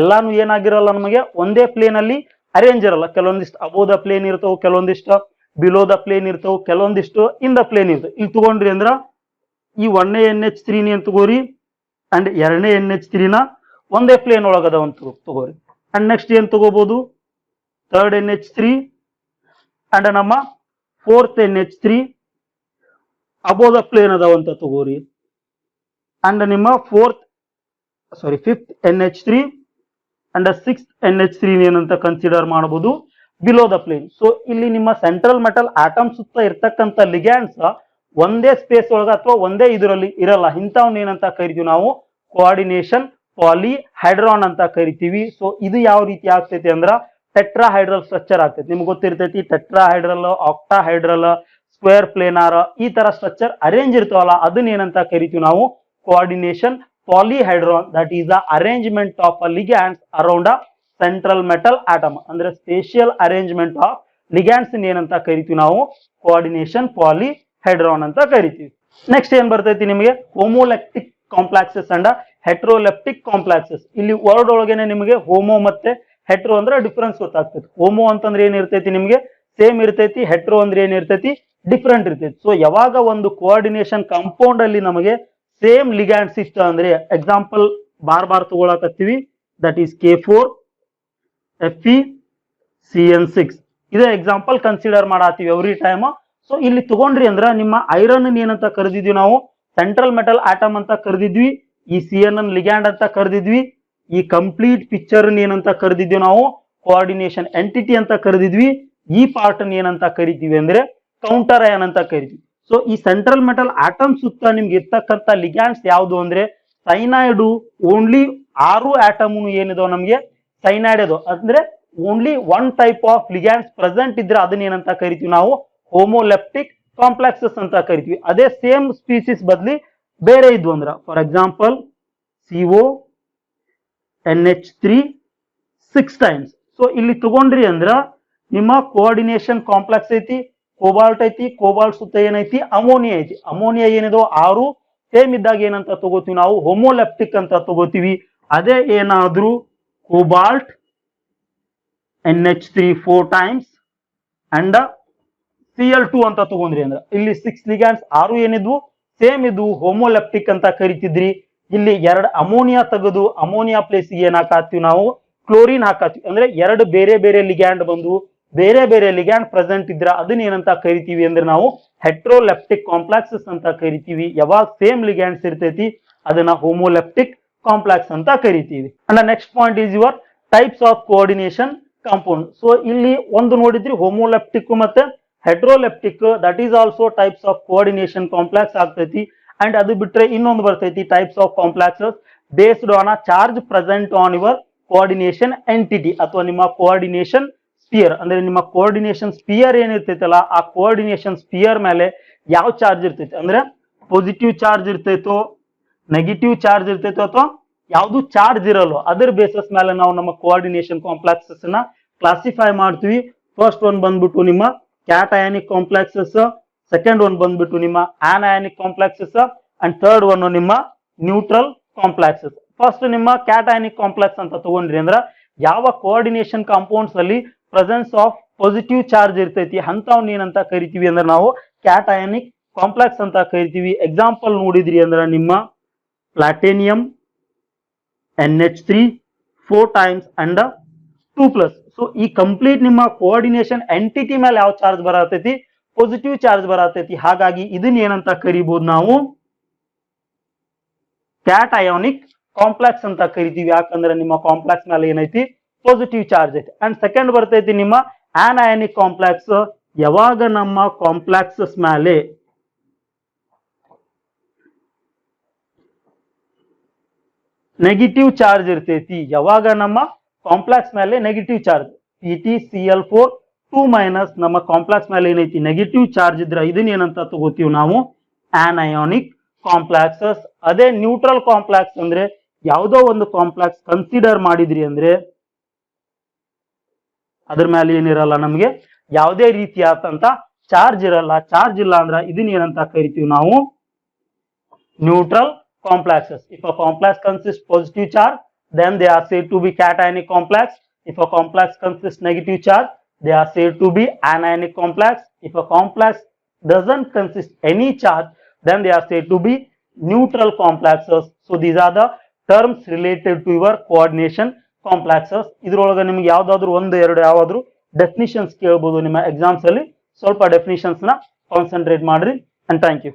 ಎಲ್ಲಾನು ಏನಾಗಿರಲ್ಲ, ನಮಗೆ ಒಂದೇ ಪ್ಲೇನ್ ಅಲ್ಲಿ ಅರೇಂಜ್ ಇರಲ್ಲ. ಕೆಲವೊಂದಿಷ್ಟು ಅಬೋ ದ ಪ್ಲೇನ್ ಇರ್ತವೆ, ಕೆಲವೊಂದಿಷ್ಟು ಬಿಲೋ ದ ಪ್ಲೇನ್ ಇರ್ತವೆ, ಕೆಲವೊಂದಿಷ್ಟು ಇನ್ ದ ಪ್ಲೇನ್ ಇರ್ತವೆ. ಇಲ್ಲಿ ತಗೊಂಡ್ರಿ ಅಂದ್ರ ಈ 1ನೇ NH3 ಏನ್ ತಗೋರಿ ಅಂಡ್ 2ನೇ NH3 ನ ಒಂದೇ ಪ್ಲೇನ್ ಒಳಗದ ಅಂತ ತಗೋರಿ. ಅಂಡ್ ನೆಕ್ಸ್ಟ್ ಏನ್ ತಗೋಬಹುದು? 3rd NH3 ಅಂಡ್ ನಮ್ಮ 4th NH3 above the plane ಅದಾವ ಅಂತ ತಗೋರಿ. ಅಂಡ್ ನಿಮ್ಮ 5th NH3 and 6th NH3 ಏನಂತ ಕನ್ಸಿಡರ್ ಮಾಡಬಹುದು ಬಿಲೋ ದ ಪ್ಲೇನ್. ಸೊ ಇಲ್ಲಿ ನಿಮ್ಮ ಸೆಂಟ್ರಲ್ ಮೆಟಲ್ ಆಟಮ್ ಸುತ್ತ ಇರ್ತಕ್ಕಂಥ ಲಿಗ್ಯಾಂಡ್ಸ್ ಒಂದೇ ಸ್ಪೇಸ್ ಒಳಗ ಅಥವಾ ಒಂದೇ ಇದರಲ್ಲಿ ಇರಲ್ಲ. ಇಂಥವ್ನ ಏನಂತ ಕರಿತೀವಿ ನಾವು? ಕೋಆರ್ಡಿನೇಷನ್ ಪಾಲಿಹೈಡ್ರಾನ್ ಅಂತ ಕರಿತೀವಿ. ಸೊ ಇದು ಯಾವ ರೀತಿ ಆಗ್ತೈತಿ ಅಂದ್ರ ಟೆಟ್ರಾಹೈಡ್ರಲ್ ಸ್ಟ್ರಕ್ಚರ್ ಆಗ್ತೈತಿ. ನಿಮ್ಗೆ ಗೊತ್ತಿರ್ತೈತಿ ಟೆಟ್ರಾಹೈಡ್ರಲ್, ಆಕ್ಟಾಹೈಡ್ರಲ್, ಸ್ಕ್ವೇರ್ ಪ್ಲೇನಾರ್, ಈ ತರ ಸ್ಟ್ರಕ್ಚರ್ ಅರೇಂಜ್ ಇರ್ತಾವಲ್ಲ, ಅದನ್ನ ಏನಂತ ಕರಿತೀವಿ ನಾವು? Coordination polyhedron. That is the arrangement of a ligands around a central metal atom. ಅಂದ್ರೆ ಸ್ಪೇಷಿಯಲ್ ಅರೇಂಜ್ಮೆಂಟ್ ಆಫ್ ಲಿಗ್ಯಾಂಡ್ಸ್ ಏನಂತ ಕರಿತೀವಿ ನಾವು? ಕೋಆರ್ಡಿನೇಷನ್ ಪಾಲಿಹೈಡ್ರಾನ್ ಅಂತ ಕರಿತೀವಿ. ನೆಕ್ಸ್ಟ್ ಏನ್ ಬರ್ತೈತಿ ನಿಮಗೆ? ಹೋಮೋಲೆಪ್ಟಿಕ್ ಕಾಂಪ್ಲೆಕ್ಸಸ್ ಅಂಡ್ ಹೆಟ್ರೋಲೆಪ್ಟಿಕ್ ಕಾಂಪ್ಲೆಕ್ಸಸ್. ಇಲ್ಲಿ ವರ್ಡ್ ಒಳಗೇನೆ ನಿಮಗೆ ಹೋಮೋ ಮತ್ತೆ ಹೆಟ್ರೋ ಅಂದ್ರೆ ಡಿಫರೆನ್ಸ್ ಗೊತ್ತಾಗ್ತೈತಿ. ಹೋಮೋ ಅಂತಂದ್ರೆ ಏನಿರ್ತೈತಿ? ನಿಮಗೆ ಸೇಮ್ ಇರ್ತೈತಿ. ಹೆಟ್ರೋ ಅಂದ್ರೆ ಏನಿರ್ತೈತಿ? ಡಿಫರೆಂಟ್ ಇರ್ತೈತಿ. ಸೊ ಯಾವಾಗ ಒಂದು ಕೋಆರ್ಡಿನೇಷನ್ ಕಾಂಪೌಂಡ್ ಅಲ್ಲಿ ನಮಗೆ ಸೇಮ್ ಲಿಗ್ಯಾಂಡ್ಸ್ ಇಷ್ಟ ಅಂದ್ರೆ, ಎಕ್ಸಾಂಪಲ್ ಬಾರ್ ತಗೊಳಕತ್ತೀವಿ, that is K4 Fe CN6 ಇದೇ ಎಕ್ಸಾಂಪಲ್ ಕನ್ಸಿಡರ್ ಮಾಡತ್ತೀವಿ ಎವ್ರಿ ಟೈಮ್. ಸೊ ಇಲ್ಲಿ ತಗೊಂಡ್ರಿ ಅಂದ್ರ ನಿಮ್ಮ ಐರನ್ ಏನಂತ ಕರೆದಿದ್ವಿ ನಾವು? ಸೆಂಟ್ರಲ್ ಮೆಟಲ್ ಆಟಮ್ ಅಂತ ಕರೆದಿದ್ವಿ. ಈ CN ಲಿಗ್ಯಾಂಡ್ ಅಂತ ಕರೆದಿದ್ವಿ. ಈ ಕಂಪ್ಲೀಟ್ ಪಿಕ್ಚರ್ ಏನಂತ ಕರೆದಿದ್ವಿ ನಾವು? ಕೋಆರ್ಡಿನೇಷನ್ ಎಂಟಿಟಿ ಅಂತ ಕರೆದಿದ್ವಿ. ಈ ಪಾರ್ಟ್ ಏನಂತ ಕರಿತೀವಿ ಅಂದ್ರೆ ಕೌಂಟರ್ ಅಯಾನ್ ಅಂತ ಕರಿತೀವಿ. ಸೊ ಈ ಸೆಂಟ್ರಲ್ ಮೆಟಲ್ ಆಟಮ್ ಸುತ್ತ ನಿಮ್ಗೆ ಇರ್ತಕ್ಕಂಥ ಲಿಗ್ಯಾಂಡ್ಸ್ ಯಾವುದು ಅಂದ್ರೆ ಸೈನೈಡ್. ಓನ್ಲಿ 6 ಆಟಮ್ ಏನಿದಾವ ನಮಗೆ ಸೈನೈಡ್ ಅದು ಅಂದ್ರೆ only 1 type of ligands present ಇದ್ರೆ ಅದನ್ನ ಏನಂತ ಕರಿತೀವಿ ನಾವು? ಹೋಮೋಲೆಪ್ಟಿಕ್ ಕಾಂಪ್ಲೆಕ್ಸಸ್ ಅಂತ ಕರಿತೀವಿ. ಅದೇ ಸೇಮ್ ಸ್ಪೀಸಿಸ್ ಬದಲಿ ಬೇರೆ ಇದ್ವು ಅಂದ್ರ, for example CO NH3 6 times. So ಇಲ್ಲಿ ತಗೊಂಡ್ರಿ ಅಂದ್ರ ನಿಮ್ಮ ಕೋಆರ್ಡಿನೇಷನ್ ಕಾಂಪ್ಲೆಕ್ಸ್ ಐತಿ, ಕೋಬಾಲ್ಟ್ ಐತಿ, ಕೋಬಾಲ್ಟ್ ಸುತ್ತ ಏನೈತಿ? ಅಮೋನಿಯಾ ಐತಿ. ಅಮೋನಿಯಾ ಏನಿದೋ 6 ಸೇಮ್ ಇದ್ದಾಗ ಏನಂತ ತಗೋತೀವಿ ನಾವು? ಹೋಮೋಲೆಪ್ಟಿಕ್ ಅಂತ ತಗೋತೀವಿ. ಅದೇ ಏನಾದ್ರೂ cobalt NH3 4 times and Cl2 ಅಂತ ತಗೊಂಡ್ರಿ ಅಂದ್ರೆ ಇಲ್ಲಿ 6 ಲಿಗ್ಯಾಂಡ್ಸ್ 6 ಏನಿದ್ವು ಸೇಮ್ ಇದ್ವು, ಹೋಮೋಲೆಪ್ಟಿಕ್ ಅಂತ ಕರಿತಿದ್ರಿ. ಇಲ್ಲಿ 2 ಅಮೋನಿಯಾ ತೆಗೆದು ಅಮೋನಿಯಾ ಪ್ಲೇಸ್ ಏನ್ ಹಾಕಾತೀವಿ ನಾವು? ಕ್ಲೋರಿನ್ ಹಾಕಾತೀವಿ. ಅಂದ್ರೆ 2 ಬೇರೆ ಬೇರೆ ಲಿಗ್ಯಾಂಡ್ ಬಂದು ಬೇರೆ ಬೇರೆ ಲಿಗ್ಯಾಂಡ್ ಪ್ರೆಸೆಂಟ್ ಇದ್ರ ಅದನ್ನ ಏನಂತ ಕರಿತೀವಿ ಅಂದ್ರೆ ನಾವು ಹೆಟ್ರೋಲೆಪ್ಟಿಕ್ ಕಾಂಪ್ಲೆಕ್ಸಸ್ ಅಂತ ಕರಿತೀವಿ. ಯಾವಾಗ ಸೇಮ್ ಲಿಗ್ಯಾಂಡ್ಸ್ ಇರ್ತೈತಿ ಅದನ್ನ ಹೋಮೋಲೆಪ್ಟಿಕ್ ಕಾಂಪ್ಲೆಕ್ಸ್ ಅಂತ ಕರಿತೀವಿ. And next point is your types of coordination compound. So ಇಲ್ಲಿ ಒಂದು ನೋಡಿದ್ರಿ ಹೋಮೋಲೆಪ್ಟಿಕ್ ಮತ್ತೆ heteroleptic, that is also types of coordination complex ಆಗ್ತೈತಿ. ಅಂಡ್ ಅದು ಬಿಟ್ರೆ ಇನ್ನೊಂದು ಬರ್ತೈತಿ types of complexes based on a charge present on your coordination entity ಅಥವಾ ನಿಮ್ಮ ಕೋಆರ್ಡಿನೇಷನ್ ಸ್ಪಿಯರ್. ಅಂದ್ರೆ ನಿಮ್ಮ ಕೋಆರ್ಡಿನೇಷನ್ ಸ್ಪಿಯರ್ ಏನಿರ್ತೈತಲ್ಲ ಆ ಕೋಆರ್ಡಿನೇಷನ್ ಸ್ಪಿಯರ್ ಮೇಲೆ ಯಾವ ಚಾರ್ಜ್ ಇರ್ತೈತಿ ಅಂದ್ರೆ ಪಾಸಿಟಿವ್ ಚಾರ್ಜ್ ಇರ್ತೈತೋ, ನೆಗೆಟಿವ್ ಚಾರ್ಜ್ ಇರ್ತೈತೋ ಅಥವಾ ಯಾವ್ದು ಚಾರ್ಜ್ ಇರಲ್ಲ, ಅದರ ಬೇಸಿಸ್ ಮೇಲೆ ನಾವು ನಮ್ಮ ಕೋಆರ್ಡಿನೇಷನ್ ಕಾಂಪ್ಲೆಕ್ಸಸ್ ನ ಕ್ಲಾಸಿಫೈ ಮಾಡ್ತೀವಿ. ಫಸ್ಟ್ ಒನ್ ಬಂದ್ಬಿಟ್ಟು ನಿಮ್ಮ ಕ್ಯಾಟಯಾನಿಕ್ ಕಾಂಪ್ಲೆಕ್ಸಸ್, ಸೆಕೆಂಡ್ ಒನ್ ಬಂದ್ಬಿಟ್ಟು ನಿಮ್ಮ anionic complexes and third one ನಿಮ್ಮ ನ್ಯೂಟ್ರಲ್ ಕಾಂಪ್ಲೆಕ್ಸಸ್. ಫಸ್ಟ್ ನಿಮ್ಮ ಕ್ಯಾಟಯಾನಿಕ್ ಕಾಂಪ್ಲೆಕ್ಸ್ ಅಂತ ತಗೊಂಡ್ರಿ ಅಂದ್ರ ಯಾವ ಕೋಆರ್ಡಿನೇಷನ್ ಕಾಂಪೌಂಡ್ಸ್ ಅಲ್ಲಿ ಪ್ರೆಸೆನ್ಸ್ ಆಫ್ ಪಾಸಿಟಿವ್ ಚಾರ್ಜ್ ಇರ್ತೈತಿ ಅಂತವ್ನ ಏನಂತ ಕರಿತೀವಿ ಅಂದ್ರೆ ನಾವು ಕ್ಯಾಟಯಾನಿಕ್ ಕಾಂಪ್ಲೆಕ್ಸ್ ಅಂತ ಕರಿತೀವಿ. ಎಕ್ಸಾಂಪಲ್ ನೋಡಿದ್ರಿ ಅಂದ್ರೆ ನಿಮ್ಮ platinum NH3 4 times and 2+. So ಈ ಕಂಪ್ಲೀಟ್ ನಿಮ್ಮ ಕೋಆರ್ಡಿನೇಷನ್ ಎಂಟಿಟಿ ಮೇಲೆ ಯಾವ ಚಾರ್ಜ್ ಬರತೈತಿ? ಪಾಸಿಟಿವ್ ಚಾರ್ಜ್ ಬರತೈತಿ. ಹಾಗಾಗಿ ಇದನ್ನ ಏನಂತ ಕರಿಬಹುದು ನಾವು? ಕ್ಯಾಟಯಾನಿಕ್ ಕಾಂಪ್ಲೆಕ್ಸ್ ಅಂತ ಕರಿತೀವಿ. ಯಾಕಂದ್ರೆ ನಿಮ್ಮ ಕಾಂಪ್ಲೆಕ್ಸ್ ಮೇಲೆ ಏನೈತಿ? ಪಾಸಿಟಿವ್ ಚಾರ್ಜ್ ಐತಿ. ಅಂಡ್ ಸೆಕೆಂಡ್ ಬರ್ತೈತಿ ನಿಮ್ಮ ಆನಯಾನಿಕ್ ಕಾಂಪ್ಲೆಕ್ಸ್. ಯಾವಾಗ ನಮ್ಮ ಕಾಂಪ್ಲೆಕ್ಸಸ್ ಮೇಲೆ ನೆಗೆಟಿವ್ ಚಾರ್ಜ್ ಇರ್ತೈತಿ. ಯಾವಾಗ ನಮ್ಮ ಕಾಂಪ್ಲೆಕ್ಸ್ ಮೇಲೆ ನೆಗೆಟಿವ್ ಚಾರ್ಜ್ PtCl4 2- ನಮ್ಮ ಕಾಂಪ್ಲೆಕ್ಸ್ ಮೇಲೆ ಏನೈತಿ ನೆಗೆಟಿವ್ ಚಾರ್ಜ್ ಇದ್ರೆ ಇದನ್ನ ಏನಂತ ತಗೋತೀವಿ ನಾವು ಆನಯಾನಿಕ್ ಕಾಂಪ್ಲೆಕ್ಸಸ್. ಅದೇ ನ್ಯೂಟ್ರಲ್ ಕಾಂಪ್ಲೆಕ್ಸ್ ಅಂದ್ರೆ ಯಾವುದೋ ಒಂದು ಕಾಂಪ್ಲೆಕ್ಸ್ ಕನ್ಸಿಡರ್ ಮಾಡಿದ್ರಿ ಅಂದ್ರೆ ಅದ್ರ ಮೇಲೆ ಏನಿರಲ್ಲ, ನಮಗೆ ಯಾವುದೇ ರೀತಿಯಾದಂತ ಚಾರ್ಜ್ ಇರಲ್ಲ. ಚಾರ್ಜ್ ಇಲ್ಲ ಅಂದ್ರೆ ಇದನ್ನ ಏನಂತ ಕರಿತೀವಿ ನಾವು neutral complexes. If a complex consists positive charge, then they are said to be cationic complex. If a complex consists negative charge, they are said to be anionic complex. If a complex doesn't consist any charge, then they are said to be neutral complexes. So these are the terms related to your coordination complexes. ಇದರೊಳಗೆ ನಿಮಗೆ ಯಾವ್ದಾದ್ರು ಒಂದು ಎರಡು ಯಾವಾದ್ರು definitions ಕೇಳಬಹುದು ನಿಮ್ಮ exams ಅಲ್ಲಿ. ಸ್ವಲ್ಪ definitions ನ ಕಾನ್ಸಂಟ್ರೇಟ್ ಮಾಡ್ರಿ. And thank you.